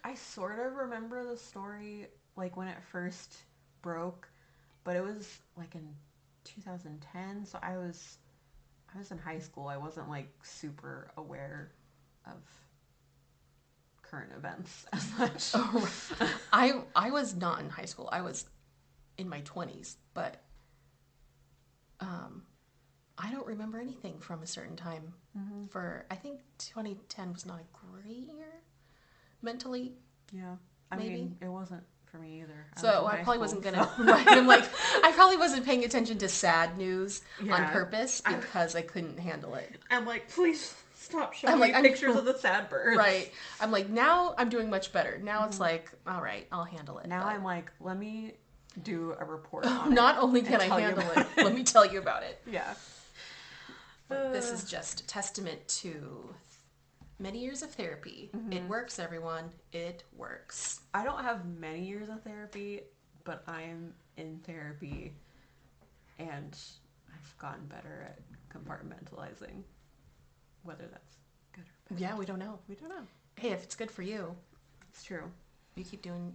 I sort of remember the story when it first broke, but it was in 2010, so I was in high school. I wasn't super aware of current events as much. Oh, I was not in high school. I was in my 20s, but I don't remember anything from a certain time. Mm-hmm. I think 2010 was not a great year mentally. Yeah, I mean, it wasn't for me either. So I probably wasn't gonna. Right, I'm I probably wasn't paying attention to sad news on purpose because I couldn't handle it. I'm please stop showing me pictures of the sad birds. Right. I'm now I'm doing much better. Now it's all right, I'll handle it. Now I'm let me do a report. Not only can I handle it, let me tell you about it. Yeah. This is just a testament to many years of therapy. Mm-hmm. It works, everyone. It works. I don't have many years of therapy, but I am in therapy, and I've gotten better at compartmentalizing. Whether that's good or bad. Yeah, we don't know. Hey, if it's good for you, it's true. You keep doing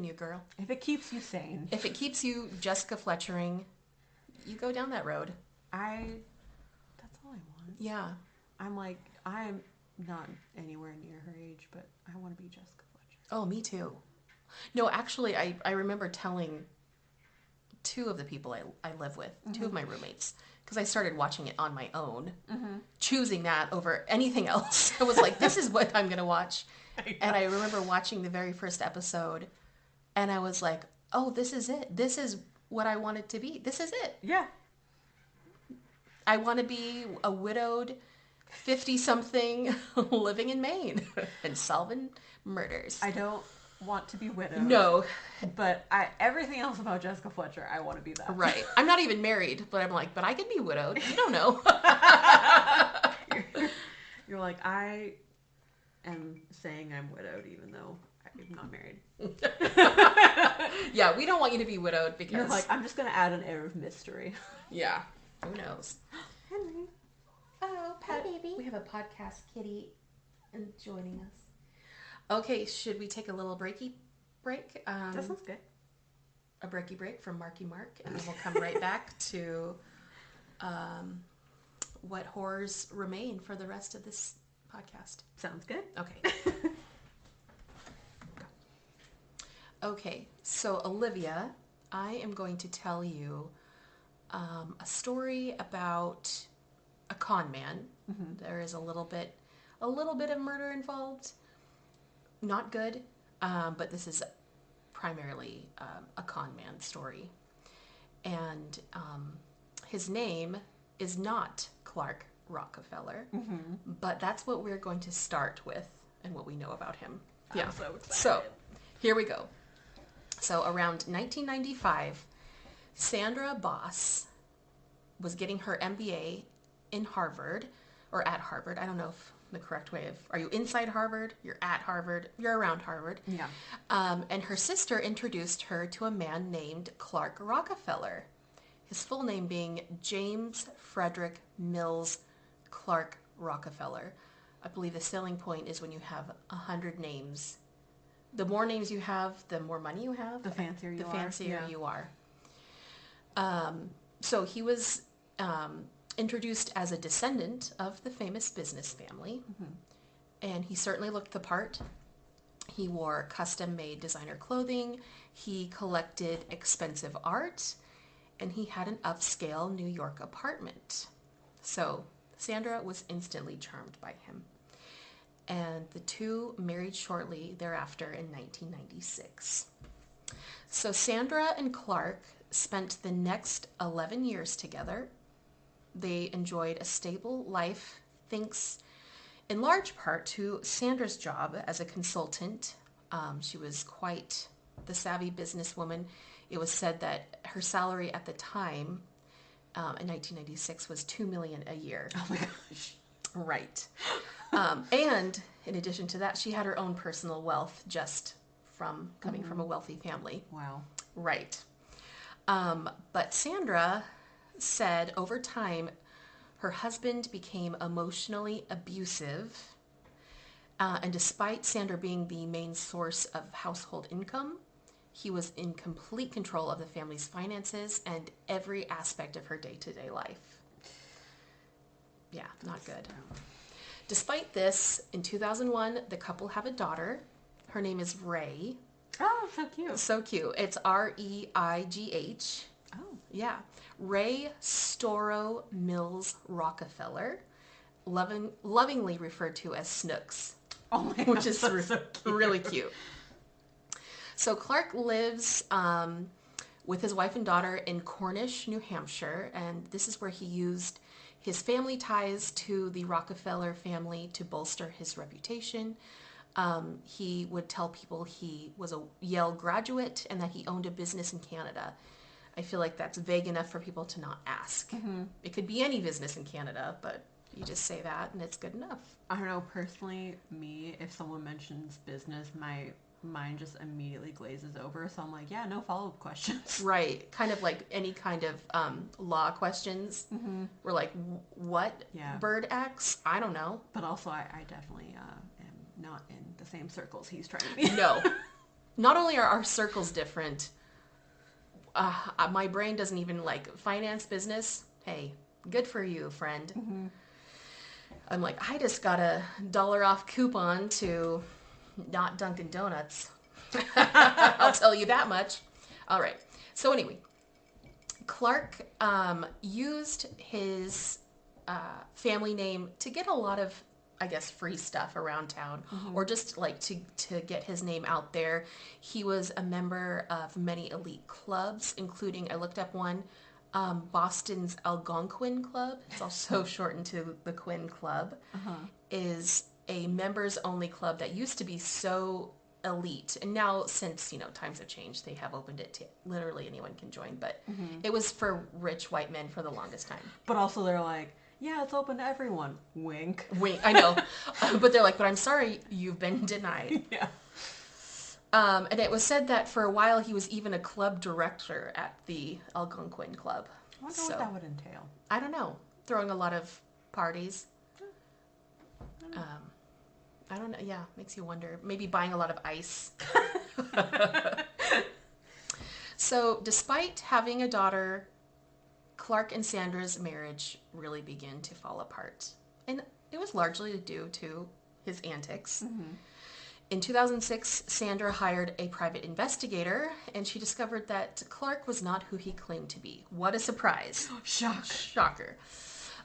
you, girl. If it keeps you sane. If it keeps you Jessica Fletchering, you go down that road. That's all I want. Yeah. I'm not anywhere near her age, but I want to be Jessica Fletcher. Oh, me too. No, actually, I remember telling two of the people I live with, mm-hmm. two of my roommates, because I started watching it on my own, mm-hmm. choosing that over anything else. I was this is what I'm going to watch. And I remember watching the very first episode, and I was oh, this is it. This is what I want it to be. This is it. Yeah. I want to be a widowed 50-something living in Maine and solving murders. I don't want to be widowed. No. But everything else about Jessica Fletcher, I want to be that. Right. I'm not even married, but I'm but I can be widowed. You don't know. You're I am saying I'm widowed even though I'm not married. Yeah, we don't want you to be widowed because... You're I'm just going to add an air of mystery. Yeah. Who knows? Henry. Oh, pet baby. We have a podcast kitty joining us. Okay, should we take a little breaky break? That sounds good. A breaky break from Marky Mark, and then we'll come right back to what horrors remain for the rest of this podcast. Sounds good. Okay. Okay, so Olivia, I am going to tell you a story about a con man. Mm-hmm. There is a little bit of murder involved. Not good, but this is primarily a con man story. And his name is not Clark Rockefeller. Mm-hmm. But that's what we're going to start with and what we know about him. I'm so excited. So here we go. So around 1995, Sandra Boss was getting her MBA in Harvard, or at Harvard. I don't know if the correct way of, are you inside Harvard? You're at Harvard. You're around Harvard. Yeah. And her sister introduced her to a man named Clark Rockefeller. His full name being James Frederick Mills Clark Rockefeller. I believe the selling point is when you have 100 names. The more names you have, the more money you have. The fancier you are. The fancier you are. So he was introduced as a descendant of the famous business family. Mm-hmm. And he certainly looked the part. He wore custom-made designer clothing. He collected expensive art. And he had an upscale New York apartment. So Sandra was instantly charmed by him. And the two married shortly thereafter in 1996. So Sandra and Clark spent the next 11 years together. They enjoyed a stable life thanks in large part to Sandra's job as a consultant. She was quite the savvy businesswoman. It was said that her salary at the time in 1996 was $2 million a year. Oh my gosh. Right. And in addition to that, she had her own personal wealth just from coming from a wealthy family. Wow. Right. But Sandra said over time, her husband became emotionally abusive. And despite Sandra being the main source of household income, he was in complete control of the family's finances and every aspect of her day-to-day life. Yeah, not good. Despite this, in 2001, the couple have a daughter. Her name is Ray. Oh, so cute. So cute. It's Reigh. Oh. Yeah. Ray Storrow Mills Rockefeller, lovingly referred to as Snooks. Oh my gosh, which is that's so cute. Really cute. So Clark lives with his wife and daughter in Cornish, New Hampshire, and this is where he used his family ties to the Rockefeller family to bolster his reputation. He would tell people he was a Yale graduate and that he owned a business in Canada. I feel like that's vague enough for people to not ask. Mm-hmm. It could be any business in Canada, but you just say that and it's good enough. I don't know, personally, me, if someone mentions business, my mind just immediately glazes over. So I'm like, yeah, no follow-up questions. Right. Kind of like any kind of law questions. Mm-hmm. We're like, what bird acts? I don't know. But also, I definitely am not in the same circles he's trying to be. No. Not only are our circles different, my brain doesn't even like finance business. Hey, good for you, friend. Mm-hmm. I'm like, I just got a $1 off coupon to not Dunkin' Donuts. I'll tell you that much. All right. So anyway, Clark used his family name to get a lot of, I guess, free stuff around town, or just like to get his name out there. He was a member of many elite clubs, including, I looked up one, Boston's Algonquin Club. It's also shortened to the Quinn Club. Is a members only club that used to be so elite, and now since times have changed, they have opened it to literally anyone can join, but it was for rich white men for the longest time. But also they're like, yeah, it's open to everyone. Wink. I know. But they're like, but I'm sorry, you've been denied. Yeah. And it was said that for a while he was even a club director at the Algonquin Club. I wonder what that would entail. I don't know. Throwing a lot of parties. I don't know. Yeah, makes you wonder. Maybe buying a lot of ice. So, despite having a daughter, Clark and Sandra's marriage really began to fall apart. And it was largely due to his antics. Mm-hmm. In 2006, Sandra hired a private investigator, and she discovered that Clark was not who he claimed to be. What a surprise. Shocker.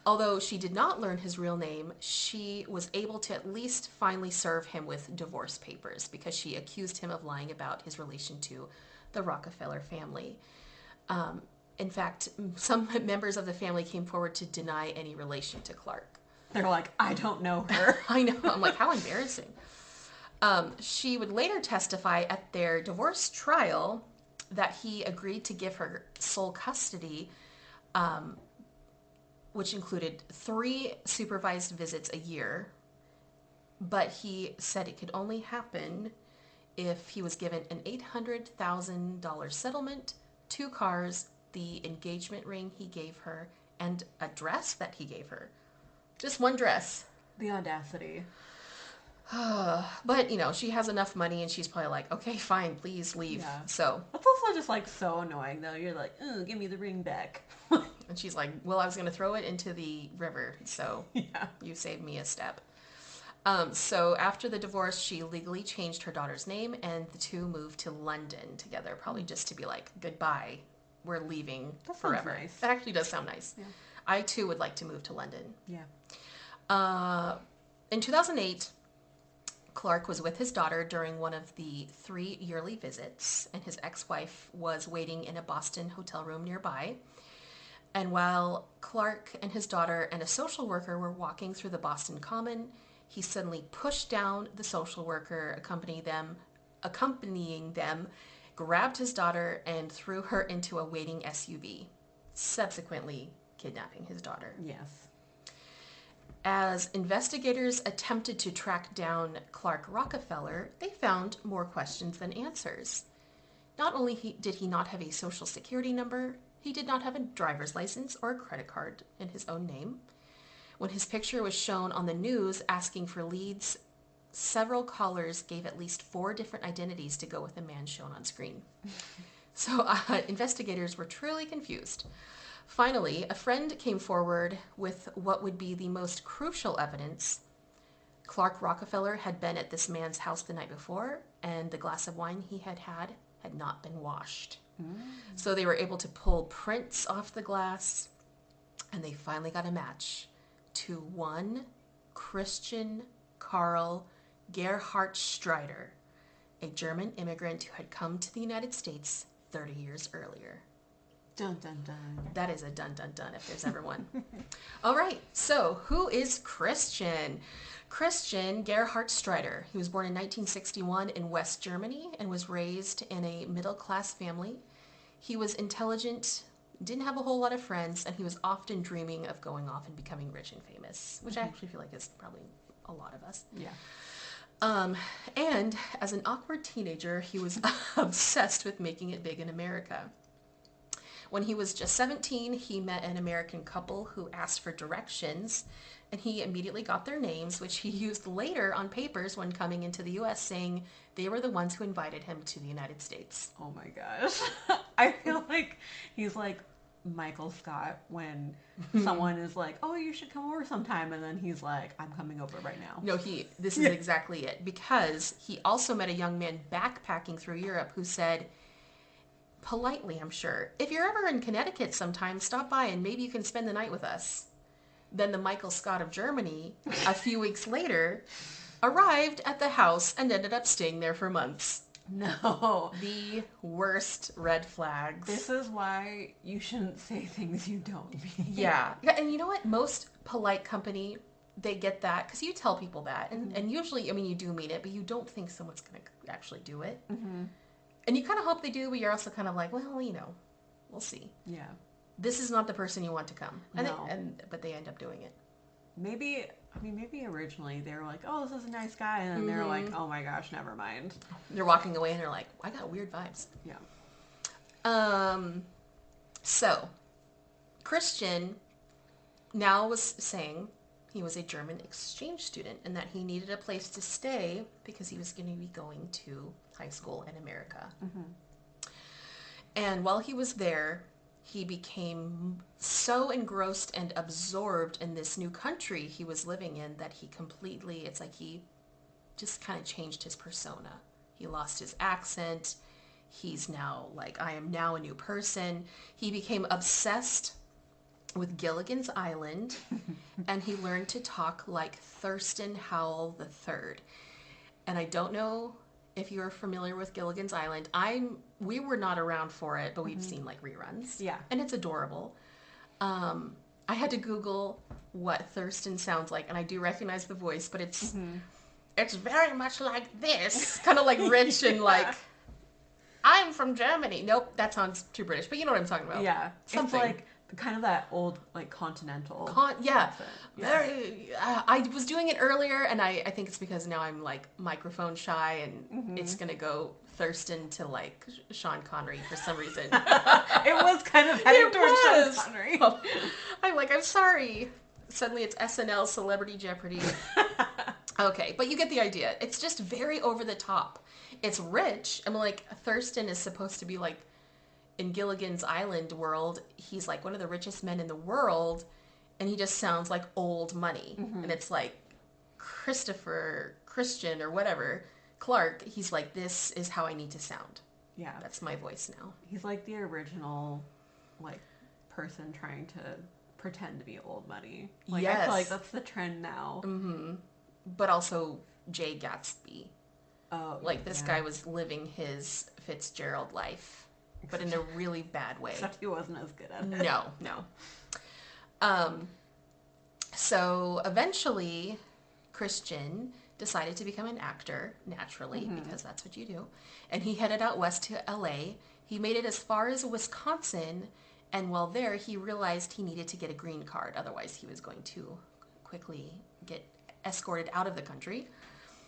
Although she did not learn his real name, she was able to at least finally serve him with divorce papers because she accused him of lying about his relation to the Rockefeller family. In fact, some members of the family came forward to deny any relation to Clark. They're like, I don't know her. I know. I'm like, how embarrassing. She would later testify at their divorce trial that he agreed to give her sole custody, which included 3 supervised visits a year. But he said it could only happen if he was given an $800,000 settlement, 2 cars, the engagement ring he gave her, and a dress that he gave her. Just one dress. The audacity. But, she has enough money and she's probably like, okay, fine, please leave. Yeah. So. That's also just like so annoying though. You're like, give me the ring back. And she's like, well, I was going to throw it into the river. So yeah. You saved me a step. So after the divorce, she legally changed her daughter's name and the two moved to London together, probably just to be like, goodbye, we're leaving forever. Nice. That actually does sound nice. Yeah. I too would like to move to London. Yeah. In 2008, Clark was with his daughter during one of the 3 yearly visits, and his ex-wife was waiting in a Boston hotel room nearby. And while Clark and his daughter and a social worker were walking through the Boston Common, he suddenly pushed down the social worker accompanying them, grabbed his daughter, and threw her into a waiting SUV, subsequently kidnapping his daughter. Yes. As investigators attempted to track down Clark Rockefeller, they found more questions than answers. Not only did he not have a social security number, he did not have a driver's license or a credit card in his own name. When his picture was shown on the news asking for leads, several callers gave at least 4 different identities to go with the man shown on screen. So investigators were truly confused. Finally, a friend came forward with what would be the most crucial evidence. Clark Rockefeller had been at this man's house the night before, and the glass of wine he had not been washed. So they were able to pull prints off the glass, and they finally got a match to one Christian Karl Gerhard Strider, a German immigrant who had come to the United States 30 years earlier. Dun, dun, dun. That is a dun, dun, dun, if there's ever one. All right, so who is Christian? Christian Gerhard Strider. He was born in 1961 in West Germany and was raised in a middle-class family. He was intelligent, didn't have a whole lot of friends, and he was often dreaming of going off and becoming rich and famous, which I actually feel like is probably a lot of us. Yeah. And as an awkward teenager, he was obsessed with making it big in America. When he was just 17, he met an American couple who asked for directions, and he immediately got their names, which he used later on papers when coming into the U.S., saying they were the ones who invited him to the United States. Oh my gosh. I feel like he's like Michael Scott when someone is like, oh, you should come over sometime, and then he's like, I'm coming over right now. No, this is exactly it, because he also met a young man backpacking through Europe who said, politely, I'm sure, if you're ever in Connecticut sometime, stop by and maybe you can spend the night with us. Then the Michael Scott of Germany, a few weeks later, arrived at the house and ended up staying there for months. No. The worst red flags. This is why you shouldn't say things you don't mean. Yeah. And you know what? Most polite company, they get that because you tell people that. And usually, I mean, you do mean it, but you don't think someone's going to actually do it. Mm-hmm. And you kind of hope they do, but you're also kind of like, well, we'll see. Yeah. This is not the person you want to come. No. But they end up doing it. Maybe originally they were like, oh, this is a nice guy. And then they're like, oh my gosh, never mind. They're walking away and they're like, I got weird vibes. Yeah. So, Christian now was saying he was a German exchange student and that he needed a place to stay because he was going to be going to high school in America. Mm-hmm. And while he was there, he became so engrossed and absorbed in this new country he was living in that he just kind of changed his persona. He lost his accent. He's now like, I am now a new person. He became obsessed with Gilligan's Island, and he learned to talk like Thurston Howell III. And I don't know if you're familiar with Gilligan's Island, we were not around for it, but we've seen like reruns. Yeah. And it's adorable. I had to Google what Thurston sounds like, and I do recognize the voice, but it's very much like this. Kind of like rich and like, I'm from Germany. Nope, that sounds too British, but you know what I'm talking about. Yeah. Something. It's like kind of that old, like, continental. Yeah. accent. Very. I was doing it earlier, and I think it's because now I'm like microphone shy, and it's gonna go Thurston to like Sean Connery for some reason. It was kind of heading towards Sean Connery. I'm sorry. Suddenly it's SNL Celebrity Jeopardy. Okay, but you get the idea. It's just very over the top. It's rich. I mean, like, Thurston is supposed to be like, in Gilligan's Island world, he's like one of the richest men in the world, and he just sounds like old money. And it's like Christian or whatever, Clark, he's like, this is how I need to sound. Yeah. That's my voice now. He's like the original, like, person trying to pretend to be old money. Like, I feel like that's the trend now. But also Jay Gatsby. Oh, like, this guy was living his Fitzgerald life, but in a really bad way. Except he wasn't as good at it. No. So eventually, Christian decided to become an actor, naturally, because that's what you do. And he headed out west to LA. He made it as far as Wisconsin, and while there, he realized he needed to get a green card. Otherwise, he was going to quickly get escorted out of the country.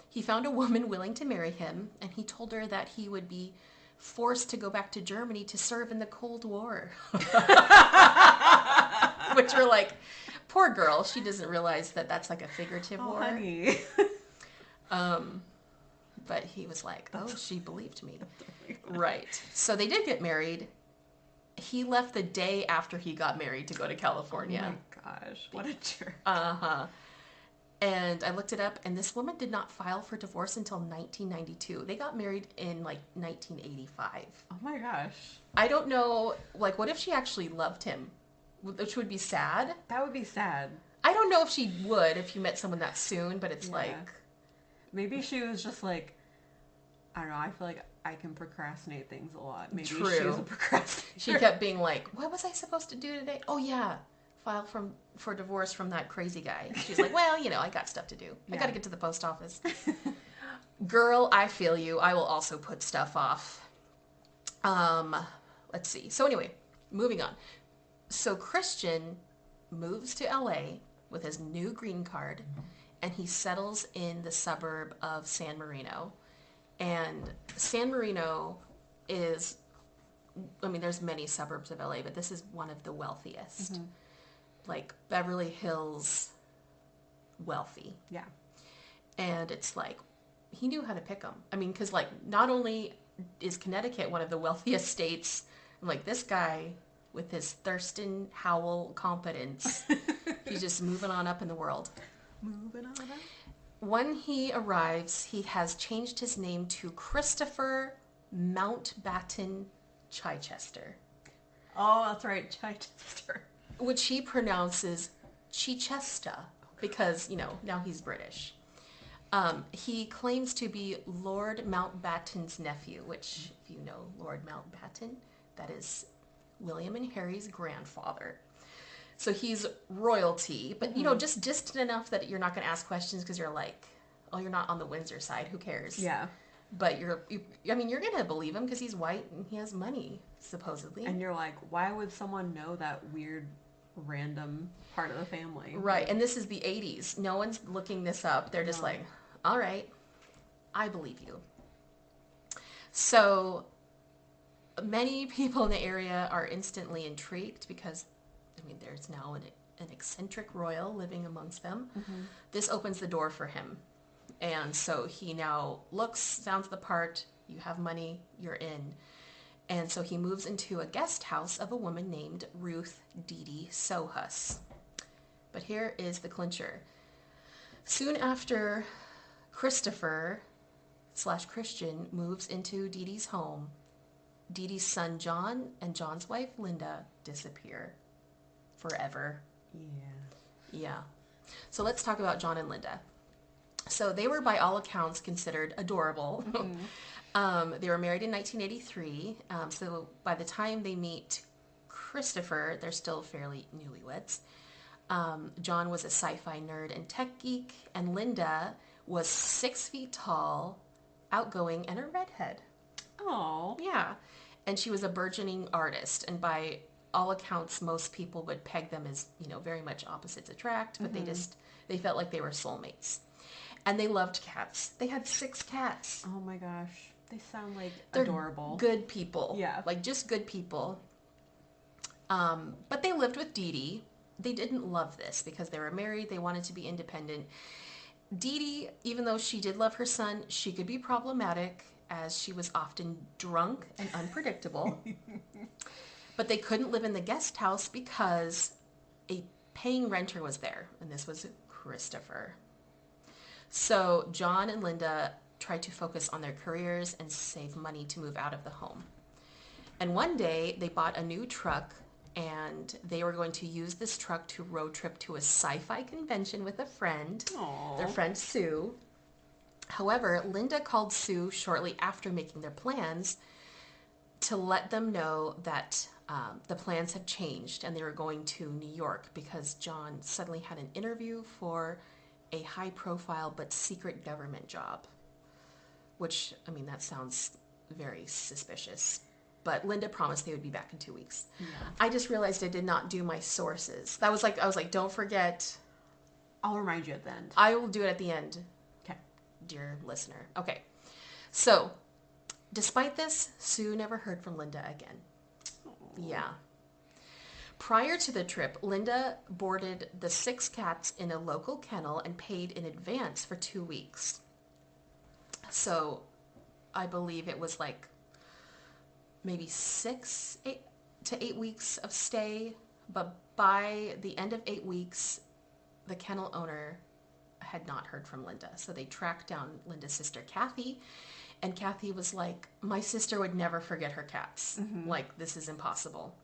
He found a woman willing to marry him, and he told her that he would be forced to go back to Germany to serve in the Cold War. Which we're like, poor girl, she doesn't realize that that's like a figurative war. Honey. But he was like, oh, she believed me. Right. So they did get married. He left the day after he got married to go to California. Oh my gosh, what a jerk. And I looked it up, and this woman did not file for divorce until 1992. They got married in, like, 1985. Oh my gosh. I don't know, like, what if she actually loved him? Which would be sad. That would be sad. I don't know if she would if you met someone that soon, but it's like... Maybe she was just like, I don't know, I feel like I can procrastinate things a lot. Maybe True. she was a procrastinator. She kept being like, what was I supposed to do today? Oh, yeah. File for divorce from that crazy guy. She's like, well, you know, I got stuff to do. I got to get to the post office. Girl, I feel you. I will also put stuff off. Let's see. So anyway, moving on. So Christian moves to LA with his new green card, and he settles in the suburb of San Marino. And San Marino is, I mean, there's many suburbs of LA, but this is one of the wealthiest. Like Beverly Hills wealthy. Yeah. And it's like, he knew how to pick them. I mean, because like, not only is Connecticut one of the wealthiest states, like this guy with his Thurston Howell competence, he's just moving on up in the world. Moving on up. When he arrives, he has changed his name to Christopher Mountbatten Chichester. Oh, that's right, Chichester. Which he pronounces Chichester because, you know, now he's British. He claims to be Lord Mountbatten's nephew, which, if you know Lord Mountbatten, that is William and Harry's grandfather. So he's royalty, but, you know, just distant enough that you're not going to ask questions because you're like, oh, you're not on the Windsor side. Who cares? Yeah. But you're going to believe him because he's white and he has money, supposedly. And you're like, why would someone know that weird, random part of the family? Right. And this is the 80s. No one's looking this up. They're just like, all right, I believe you. So many people in the area are instantly intrigued because, I mean, there's now an eccentric royal living amongst them. This opens the door for him. And so he now looks, sounds the part, you have money, you're in. And so he moves into a guest house of a woman named Ruth Dee Sohus. But here is the clincher. Soon after Christopher / Christian moves into Dee Dee's home, Dee Dee's son John and John's wife Linda disappear forever. Yeah. Yeah. So let's talk about John and Linda. So they were, by all accounts, considered adorable. They were married in 1983. So by the time they meet Christopher, they're still fairly newlyweds. John was a sci-fi nerd and tech geek, and Linda was 6 feet tall, outgoing, and a redhead. Oh. Yeah. And she was a burgeoning artist, and by all accounts, most people would peg them as, very much opposites attract, but they felt like they were soulmates. And they loved cats. They had 6 cats. Oh my gosh. They sound like They're adorable. Good people. Yeah. Like just good people. But they lived with Dee Dee. They didn't love this because they were married. They wanted to be independent. Dee Dee, even though she did love her son, she could be problematic as she was often drunk and unpredictable. But they couldn't live in the guest house because a paying renter was there, and this was Christopher. So John and Linda tried to focus on their careers and save money to move out of the home. And one day they bought a new truck, and they were going to use this truck to road trip to a sci-fi convention with a friend, their friend Sue. However, Linda called Sue shortly after making their plans to let them know that the plans had changed and they were going to New York because John suddenly had an interview for a high-profile but secret government job, which, that sounds very suspicious. But Linda promised they would be back in 2 weeks. Yeah. I just realized I did not do my sources. I was like, don't forget. I'll remind you at the end. I will do it at the end. Okay. Dear listener. Okay. So, despite this, Sue never heard from Linda again. Aww. Yeah. Prior to the trip, Linda boarded the 6 cats in a local kennel and paid in advance for 2 weeks. So, I believe it was like maybe 6 to 8 weeks of stay, but by the end of 8 weeks, the kennel owner had not heard from Linda. So they tracked down Linda's sister, Kathy, and Kathy was like, my sister would never forget her cats. Like, this is impossible.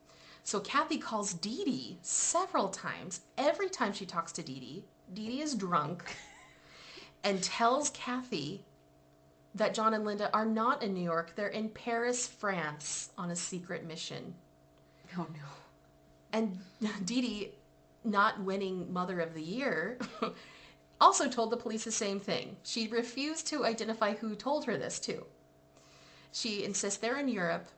So Kathy calls Dee Dee several times. Every time she talks to Dee Dee, Dee Dee is drunk and tells Kathy that John and Linda are not in New York. They're in Paris, France, on a secret mission. Oh, no. And Dee Dee, not winning Mother of the Year, also told the police the same thing. She refused to identify who told her this, too. She insists they're in Europe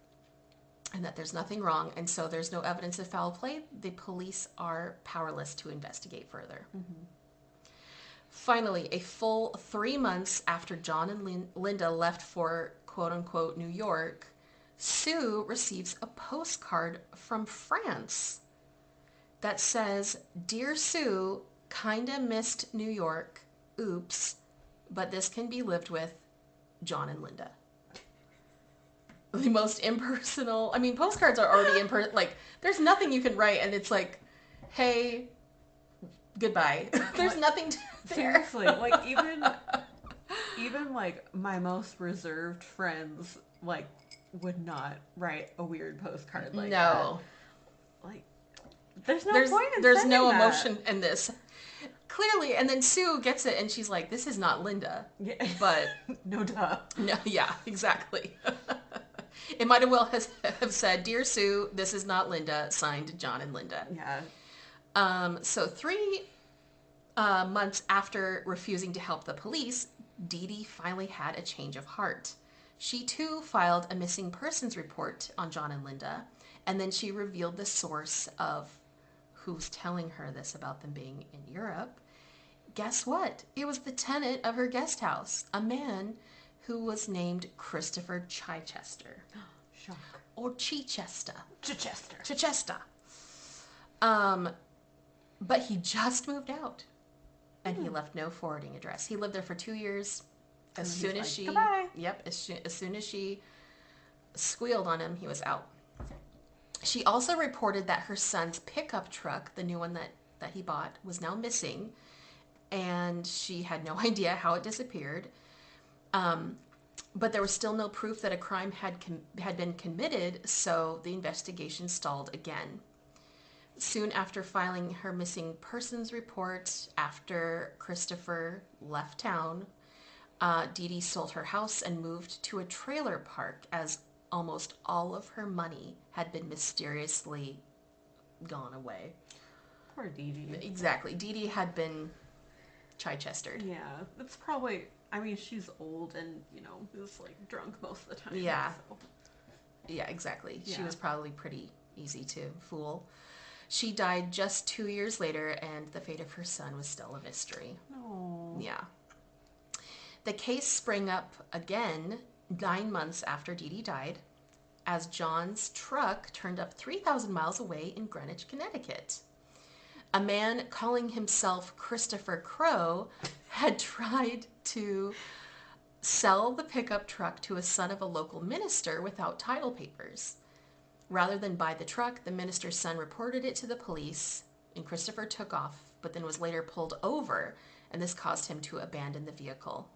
and that there's nothing wrong, and so there's no evidence of foul play. The police are powerless to investigate further. Finally, a full 3 months after John and Linda left for quote-unquote New York, Sue receives a postcard from France that says, Dear Sue, kinda missed New York. Oops. But this can be lived with, John and Linda. The most impersonal. Postcards are already impersonal. Like, there's nothing you can write, and it's like, hey, goodbye. There's nothing to there. Seriously, like, even like my most reserved friends, like, would not write a weird postcard like that. Like, there's no point in there's sending no that. emotion in this. Clearly, and then Sue gets it, and she's like, this is not Linda. Yeah. But no duh. No, yeah, exactly. It might as well have said, Dear Sue, this is not Linda, signed John and Linda. Yeah. So 3 months after refusing to help the police, Dee Dee finally had a change of heart. She, too, filed a missing persons report on John and Linda, and then she revealed the source of who's telling her this about them being in Europe. Guess what? It was the tenant of her guest house, a man who was named Christopher Chichester. Shock. Or Chichester. Chichester. Chichester. But he just moved out. And he left no forwarding address. He lived there for 2 years. As soon as she... Goodbye. Yep. As soon as she squealed on him, he was out. She also reported that her son's pickup truck, the new one that he bought, was now missing. And she had no idea how it disappeared. But there was still no proof that a crime had been committed, so the investigation stalled again. Soon after filing her missing persons report, after Christopher left town, Dee Dee sold her house and moved to a trailer park as almost all of her money had been mysteriously gone away. Poor Dee Dee. Exactly. Dee Dee had been Chichestered. Yeah, it's probably, I mean, she's old and, you know, is like drunk most of the time. Yeah. So. Yeah, exactly. Yeah. She was probably pretty easy to fool. She died just 2 years later, and the fate of her son was still a mystery. Oh. Yeah. The case sprang up again 9 months after Dee Dee died, as John's truck turned up 3,000 miles away in Greenwich, Connecticut. A man calling himself Christopher Crowe had tried to sell the pickup truck to a son of a local minister without title papers. Rather than buy the truck, the minister's son reported it to the police, and Christopher took off, but then was later pulled over, and this caused him to abandon the vehicle.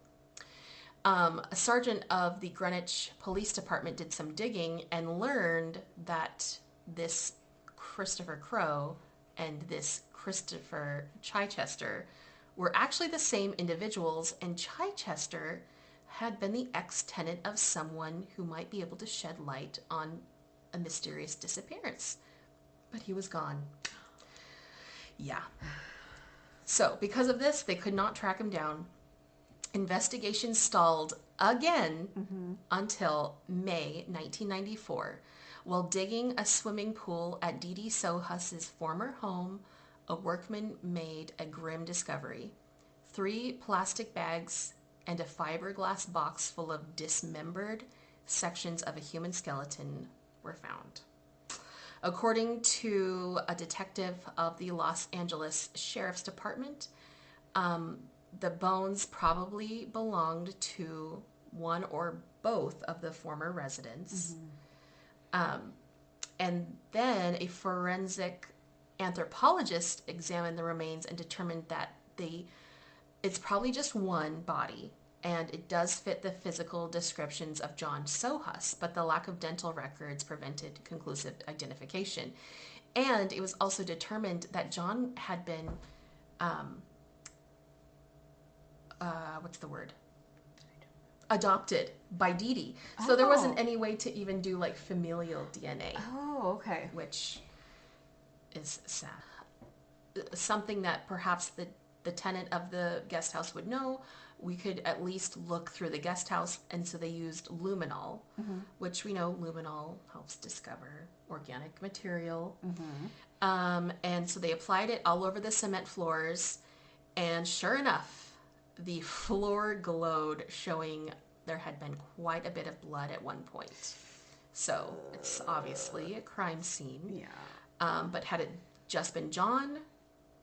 A sergeant of the Greenwich Police Department did some digging and learned that this Christopher Crowe and this Christopher Chichester were actually the same individuals, and Chichester had been the ex-tenant of someone who might be able to shed light on a mysterious disappearance. But he was gone. Yeah. So, because of this, they could not track him down. Investigation stalled again until May 1994. While digging a swimming pool at Dee Dee Sohus's former home, a workman made a grim discovery. 3 plastic bags and a fiberglass box full of dismembered sections of a human skeleton were found. According to a detective of the Los Angeles Sheriff's Department, the bones probably belonged to one or both of the former residents. And then a forensic anthropologist examined the remains and determined that it's probably just one body, and it does fit the physical descriptions of John Sohus, but the lack of dental records prevented conclusive identification. And it was also determined that John had been, adopted by Dee Dee. So there wasn't any way to even do like familial DNA. Oh, okay. Which is sad. Something that perhaps the tenant of the guest house would know. We could at least look through the guest house, and so they used luminol, which we know luminol helps discover organic material. And so they applied it all over the cement floors, and sure enough, the floor glowed, showing there had been quite a bit of blood at one point. So it's obviously a crime scene. Yeah. But had it just been John,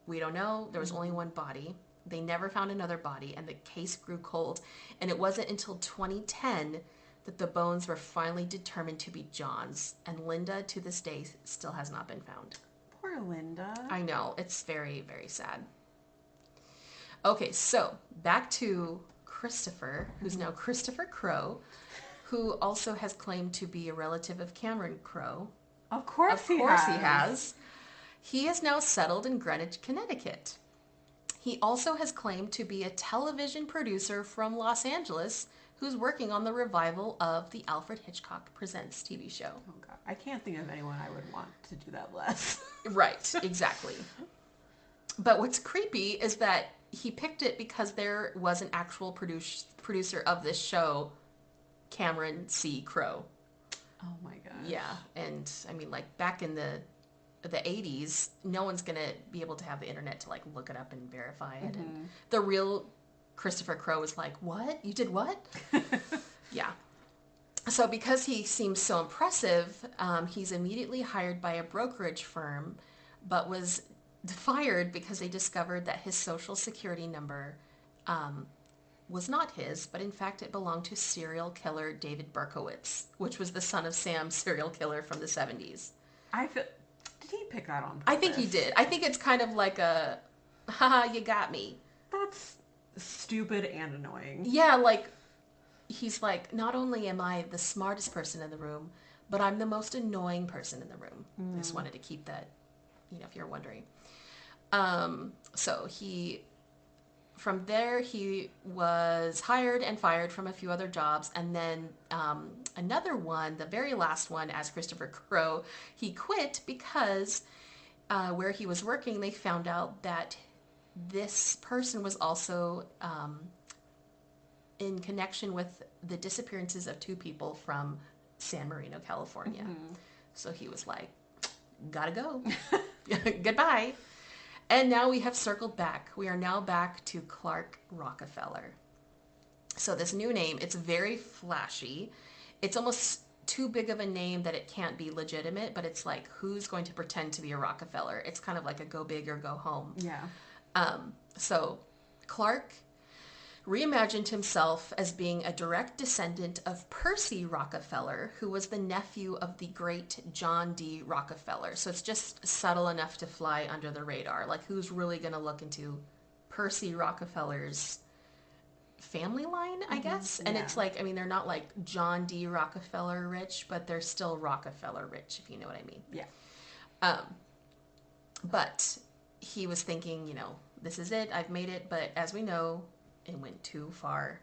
we don't know. There was only one body. They never found another body, and the case grew cold. And it wasn't until 2010 that the bones were finally determined to be John's. And Linda, to this day, still has not been found. Poor Linda. I know. It's very, very sad. Okay, so back to Christopher, who's now Christopher Crowe, who also has claimed to be a relative of Cameron Crowe. Of course he has. He is now settled in Greenwich, Connecticut. He also has claimed to be a television producer from Los Angeles who's working on the revival of the Alfred Hitchcock Presents TV show. Oh, God. I can't think of anyone I would want to do that less. Right, exactly. But what's creepy is that he picked it because there was an actual producer of this show, Cameron C. Crowe. Oh, my God. Yeah, and I mean, like, back in the 80s, no one's gonna be able to have the internet to like look it up and verify it. And the real Christopher Crowe was like, "What? You did what?" Yeah. So because he seems so impressive, he's immediately hired by a brokerage firm, but was fired because they discovered that his social security number was not his, but in fact it belonged to serial killer David Berkowitz, which was the son of Sam, serial killer from the 70s. Did he pick that on purpose? I think he did. I think it's kind of like a, haha, you got me. That's stupid and annoying. Yeah, like, he's like, not only am I the smartest person in the room, but I'm the most annoying person in the room. I just wanted to keep that if you're wondering. So from there, he was hired and fired from a few other jobs. And then another one, the very last one, as Christopher Crowe, he quit because where he was working, they found out that this person was also in connection with the disappearances of 2 people from San Marino, California. Mm-hmm. So he was like, gotta go. Goodbye. And now we have circled back. We are now back to Clark Rockefeller. So this new name, it's very flashy. It's almost too big of a name that it can't be legitimate, but it's like, who's going to pretend to be a Rockefeller? It's kind of like a go big or go home. Yeah. So Clark reimagined himself as being a direct descendant of Percy Rockefeller, who was the nephew of the great John D. Rockefeller. So it's just subtle enough to fly under the radar. Like, who's really going to look into Percy Rockefeller's family line, I guess? And it's like, I mean, they're not like John D. Rockefeller rich, but they're still Rockefeller rich, if you know what I mean. Yeah. But he was thinking, this is it, I've made it. But as we know, it went too far.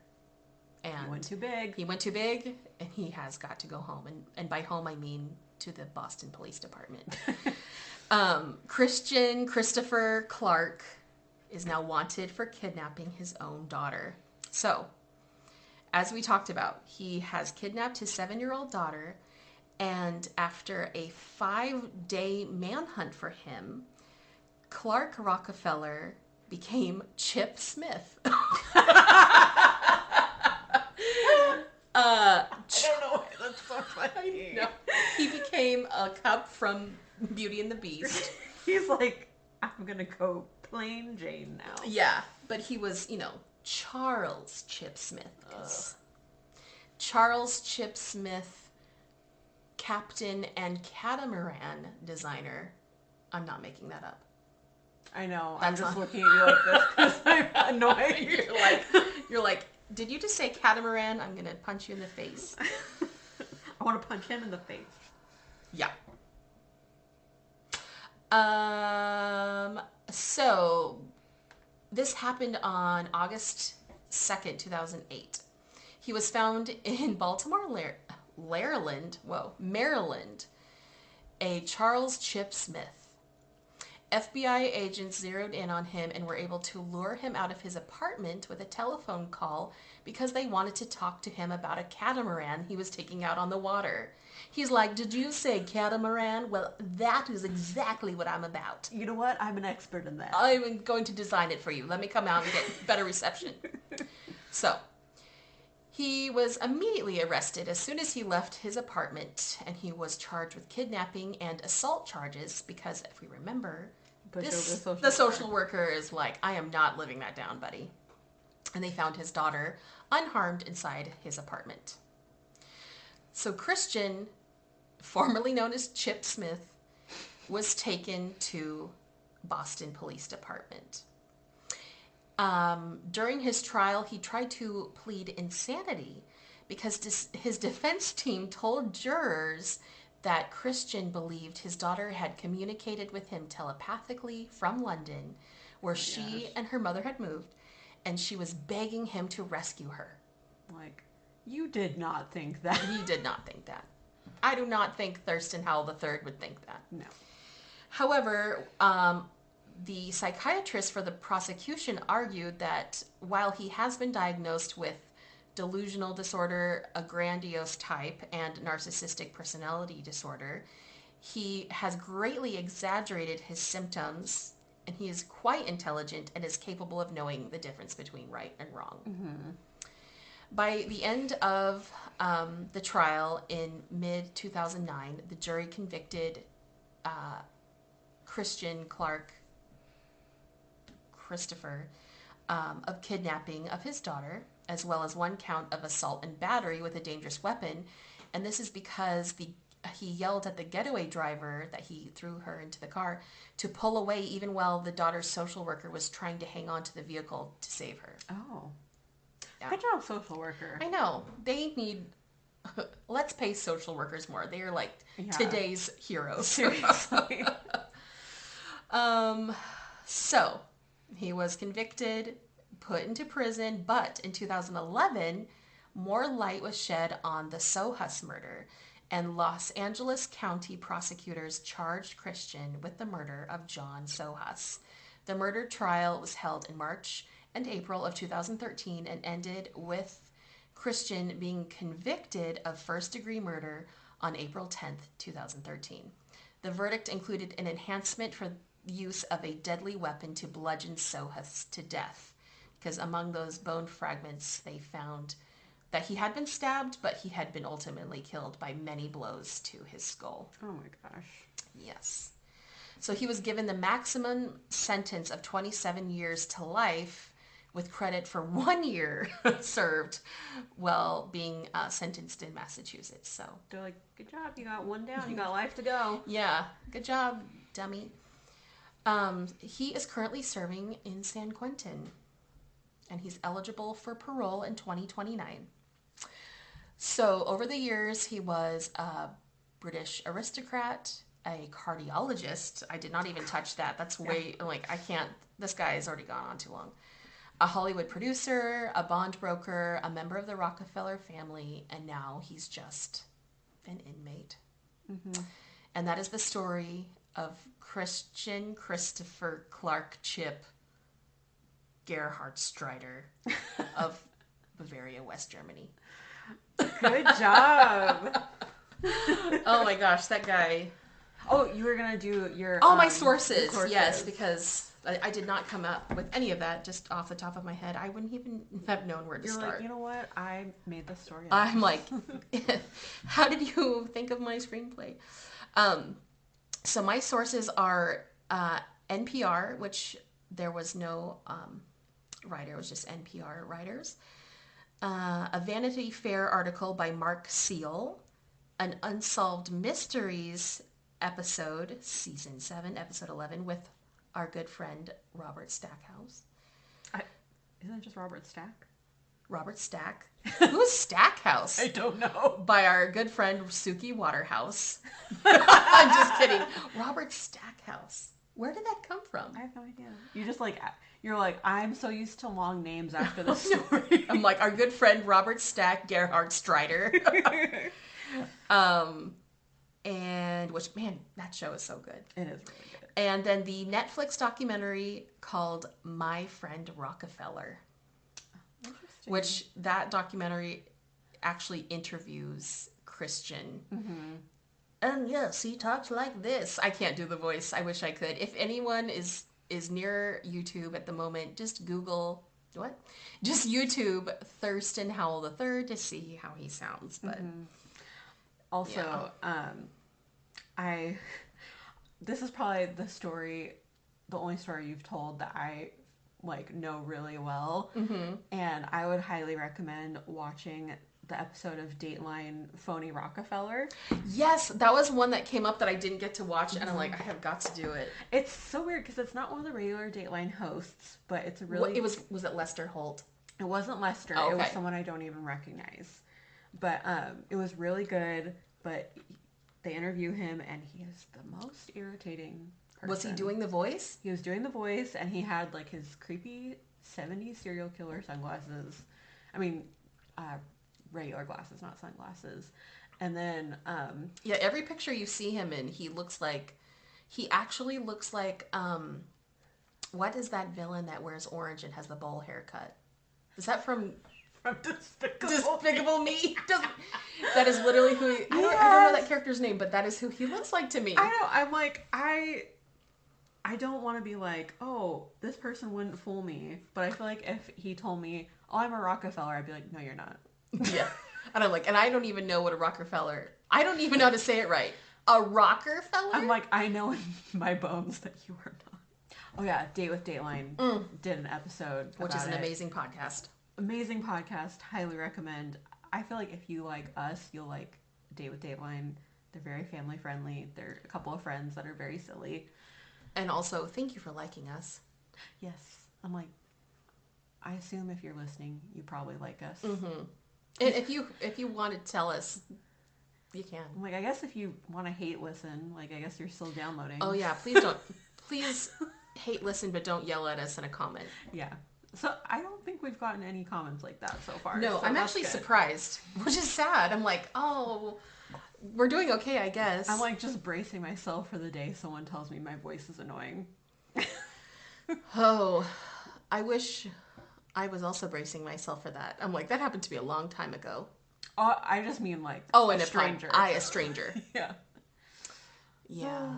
And he went too big. He went too big, and he has got to go home. And by home, I mean to the Boston Police Department. Christopher Clark is now wanted for kidnapping his own daughter. So, as we talked about, he has kidnapped his 7-year-old daughter, and after a 5-day manhunt for him, Clark Rockefeller became Chip Smith. I don't know why that's so funny. No, he became a cub from Beauty and the Beast. He's like, I'm gonna go plain Jane now. Yeah, but he was, Charles Chip Smith. Charles Chip Smith, captain and catamaran designer. I'm not making that up. I know. I'm just looking at you like this because I'm annoyed. You're like, did you just say catamaran? I'm gonna punch you in the face. I want to punch him in the face. Yeah. So this happened on August 2nd, 2008. He was found in Baltimore, Maryland, a Charles Chip Smith. FBI agents zeroed in on him and were able to lure him out of his apartment with a telephone call because they wanted to talk to him about a catamaran he was taking out on the water. He's like, did you say catamaran? Well, that is exactly what I'm about. You know what? I'm an expert in that. I'm going to design it for you. Let me come out and get better reception. So, he was immediately arrested as soon as he left his apartment, and he was charged with kidnapping and assault charges because, if we remember, the social worker is like, I am not living that down, buddy. And they found his daughter unharmed inside his apartment. So Christian, formerly known as Chip Smith, was taken to Boston Police Department. During his trial, he tried to plead insanity because his defense team told jurors that Christian believed his daughter had communicated with him telepathically from London, where she and her mother had moved, and she was begging him to rescue her. Like, you did not think that. He did not think that. I do not think Thurston Howell III would think that. No. However, the psychiatrist for the prosecution argued that while he has been diagnosed with delusional disorder, a grandiose type, and narcissistic personality disorder, he has greatly exaggerated his symptoms, and he is quite intelligent and is capable of knowing the difference between right and wrong. Mm-hmm. By the end of the trial in mid-2009, the jury convicted Christopher of kidnapping of his daughter, as well as 1 count of assault and battery with a dangerous weapon. And this is because he yelled at the getaway driver that he threw her into the car to pull away even while the daughter's social worker was trying to hang on to the vehicle to save her. Oh. Yeah. Good job, social worker. I know. They need... Let's pay social workers more. They are like today's heroes. Seriously. So he was convicted, put into prison, but in 2011, more light was shed on the Sohus murder, and Los Angeles County prosecutors charged Christian with the murder of John Sohus. The murder trial was held in March and April of 2013 and ended with Christian being convicted of first-degree murder on April 10th, 2013. The verdict included an enhancement for use of a deadly weapon to bludgeon Sohus to death, because among those bone fragments they found that he had been stabbed, but he had been ultimately killed by many blows to his skull. Oh my gosh. Yes. So he was given the maximum sentence of 27 years to life, with credit for 1 year served while being sentenced in Massachusetts. So they're like, good job, you got one down, you got life to go. Yeah, good job, dummy. He is currently serving in San Quentin, and he's eligible for parole in 2029. So over the years, he was a British aristocrat, a cardiologist. I did not even touch that. That's way, like, I can't, this guy has already gone on too long. A Hollywood producer, a bond broker, a member of the Rockefeller family, and now he's just an inmate. Mm-hmm. And that is the story of Christian Christopher Clark Chip Gerhard Strider of Bavaria, West Germany. Good job. Oh my gosh, that guy. Oh, you were going to do your... my sources. Yes, because I did not come up with any of that just off the top of my head. I wouldn't even have known where to start. You're like, you know what? I made this story up. I'm like, how did you think of my screenplay? So my sources are NPR, which there was no writer. It was just NPR writers. A Vanity Fair article by Mark Seal. An Unsolved Mysteries episode, season 7, episode 11, with our good friend Robert Stackhouse. Isn't it just Robert Stack? Robert Stack? Who's Stackhouse? I don't know. By our good friend Suki Waterhouse. I'm just kidding. Robert Stackhouse. Where did that come from? I have no idea. You're like, I'm so used to long names after the story. I'm like, our good friend Robert Stack Gerhard Strider. And which, man, that show is so good. It is really good. And then the Netflix documentary called My Friend Rockefeller, which that documentary actually interviews Christian. Mm-hmm. And yes, he talks like this. I can't do the voice. I wish I could. If anyone is near YouTube at the moment, just Google Just YouTube Thurston Howell III to see how he sounds. But also, this is probably the only story you've told that I know really well. Mm-hmm. And I would highly recommend watching the episode of Dateline Phony Rockefeller. Yes, that was one that came up that I didn't get to watch, and I'm like, I have got to do it. It's so weird because it's not one of the regular Dateline hosts, but it's a really... Was it Lester Holt? It wasn't Lester. Oh, okay. It was someone I don't even recognize. But it was really good, but they interview him, and he is the most irritating person. Was he doing the voice? He was doing the voice, and he had his creepy 70s serial killer sunglasses. I mean, regular glasses, not sunglasses. And then every picture you see him in, he actually looks like what is that villain that wears orange and has the bowl haircut? Is that from Despicable Me? That is literally who he, I don't know that character's name, but that is who he looks like to me. I know. I'm like, I don't want to be like, oh, this person wouldn't fool me. But I feel like if he told me, oh, I'm a Rockefeller, I'd be like, no, you're not. Yeah. And I'm like, and I don't even know what a Rockefeller, I don't even know how to say it right. A Rockefeller? I'm like, I know in my bones that you are not. Oh yeah, Date with Dateline did an episode which is an amazing podcast. Amazing podcast. Highly recommend. I feel like if you like us, you'll like Date with Dateline. They're very family friendly. They're a couple of friends that are very silly. And also, thank you for liking us. Yes. I'm like, I assume if you're listening, you probably like us. Mm-hmm. And if you want to tell us, you can. I'm like, I guess if you want to hate listen, I guess you're still downloading. Oh yeah, Please hate listen, but don't yell at us in a comment. Yeah. So I don't think we've gotten any comments like that so far. No, so I'm that's actually good. surprised, which is sad. I'm like, oh, we're doing okay, I guess. I'm like just bracing myself for the day someone tells me my voice is annoying. Oh, I wish I was also bracing myself for that. I'm like, that happened to me a long time ago. I just mean like And a stranger. a stranger. Yeah. Yeah.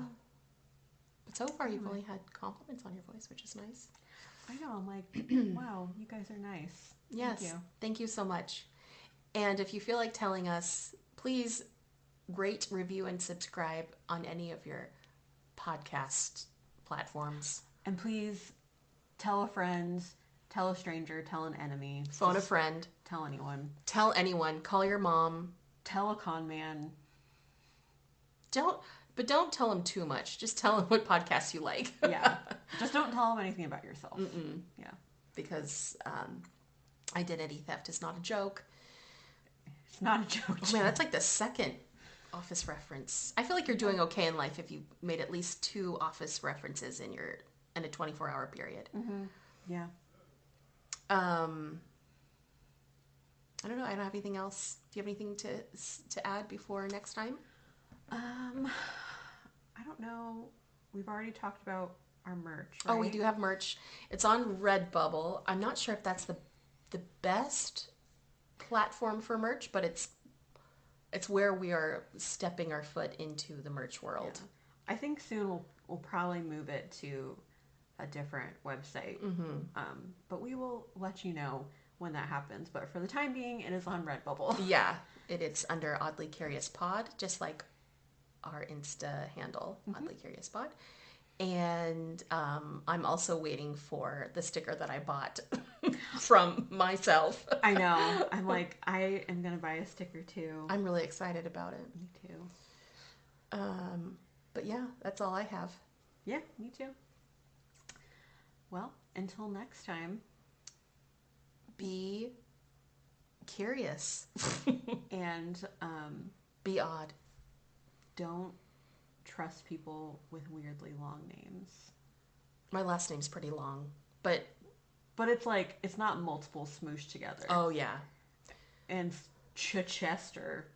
But so far, you've only had compliments on your voice, which is nice. I know. I'm like, wow, you guys are nice. Yes. Thank you so much. And if you feel like telling us, please rate, review, and subscribe on any of your podcast platforms. And please tell a friend, tell a stranger, tell an enemy. Phone a friend. Tell anyone. Tell anyone. Call your mom. Tell a con man. But don't tell them too much. Just tell them what podcasts you like. Yeah. Just don't tell them anything about yourself. Mm-mm. Yeah. Because identity theft is not a joke. It's not a joke. Oh man, that's like the second Office reference. I feel like you're doing okay in life if you made at least 2 Office references in a 24-hour period. Mm-hmm. Yeah. I don't know. I don't have anything else. Do you have anything to add before next time? I don't know. We've already talked about our merch, right? Oh, we do have merch. It's on Redbubble. I'm not sure if that's the best platform for merch, but it's where we are stepping our foot into the merch world. Yeah. I think soon we'll probably move it to a different website. Mm-hmm. But we will let you know when that happens. But for the time being, it is on Redbubble. Yeah, it's under Oddly Curious Pod, just like our Insta handle, Oddly Curious Pod. And I'm also waiting for the sticker that I bought from myself. I know. I'm like, I am going to buy a sticker too. I'm really excited about it. Me too. But yeah, that's all I have. Yeah, me too. Well, until next time. Be curious. And be odd. Don't trust people with weirdly long names. My last name's pretty long, but it's like it's not multiple smooshed together. Oh yeah. And Chichester.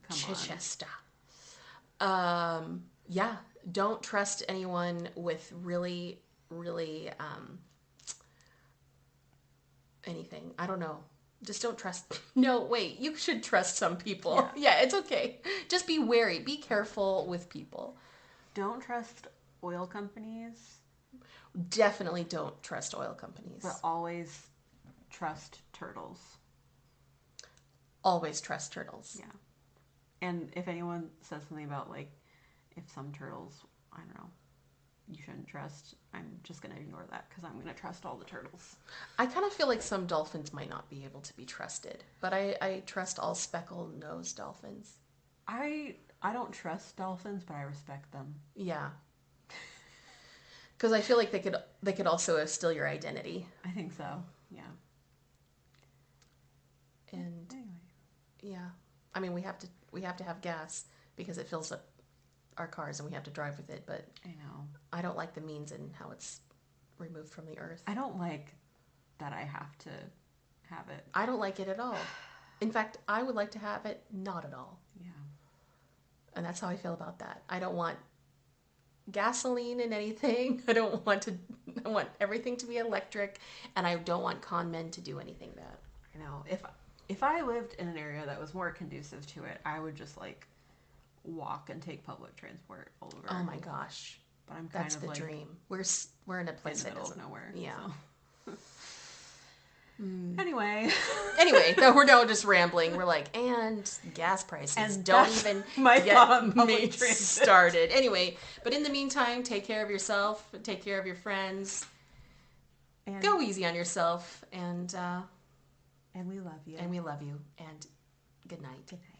Come Chichester. Yeah, don't trust anyone with really anything. I don't know. Just don't trust. No, wait. You should trust some people. Yeah, it's okay. Just be wary. Be careful with people. Don't trust oil companies. Definitely don't trust oil companies. But always trust turtles. Always trust turtles. Yeah. And if anyone says something about, like, if some turtles, I don't know, you shouldn't trust, I'm just going to ignore that because I'm going to trust all the turtles. I kind of feel like some dolphins might not be able to be trusted, but I trust all speckle-nosed dolphins. I don't trust dolphins, but I respect them. Yeah. Because I feel like they could also steal your identity. I think so. Yeah. And anyway. Yeah. I mean, we have to have gas because it fills up our cars and we have to drive with it, but I know. I don't like the means and how it's removed from the earth. I don't like that I have to have it. I don't like it at all. In fact, I would like to have it not at all. Yeah. And that's how I feel about that. I don't want gasoline in anything. I want everything to be electric, and I don't want con men to do anything that. I know. If I lived in an area that was more conducive to it, I would just like walk and take public transport all over. Oh my gosh. But I'm kind That's of the like dream. We're in a place in the that middle of doesn't nowhere. Yeah. So. Anyway, though we're now just rambling. We're like, and gas prices and don't even get me started. Anyway, but in the meantime, take care of yourself, take care of your friends, and go easy on yourself, and we love you. And we love you. And good night. Good night.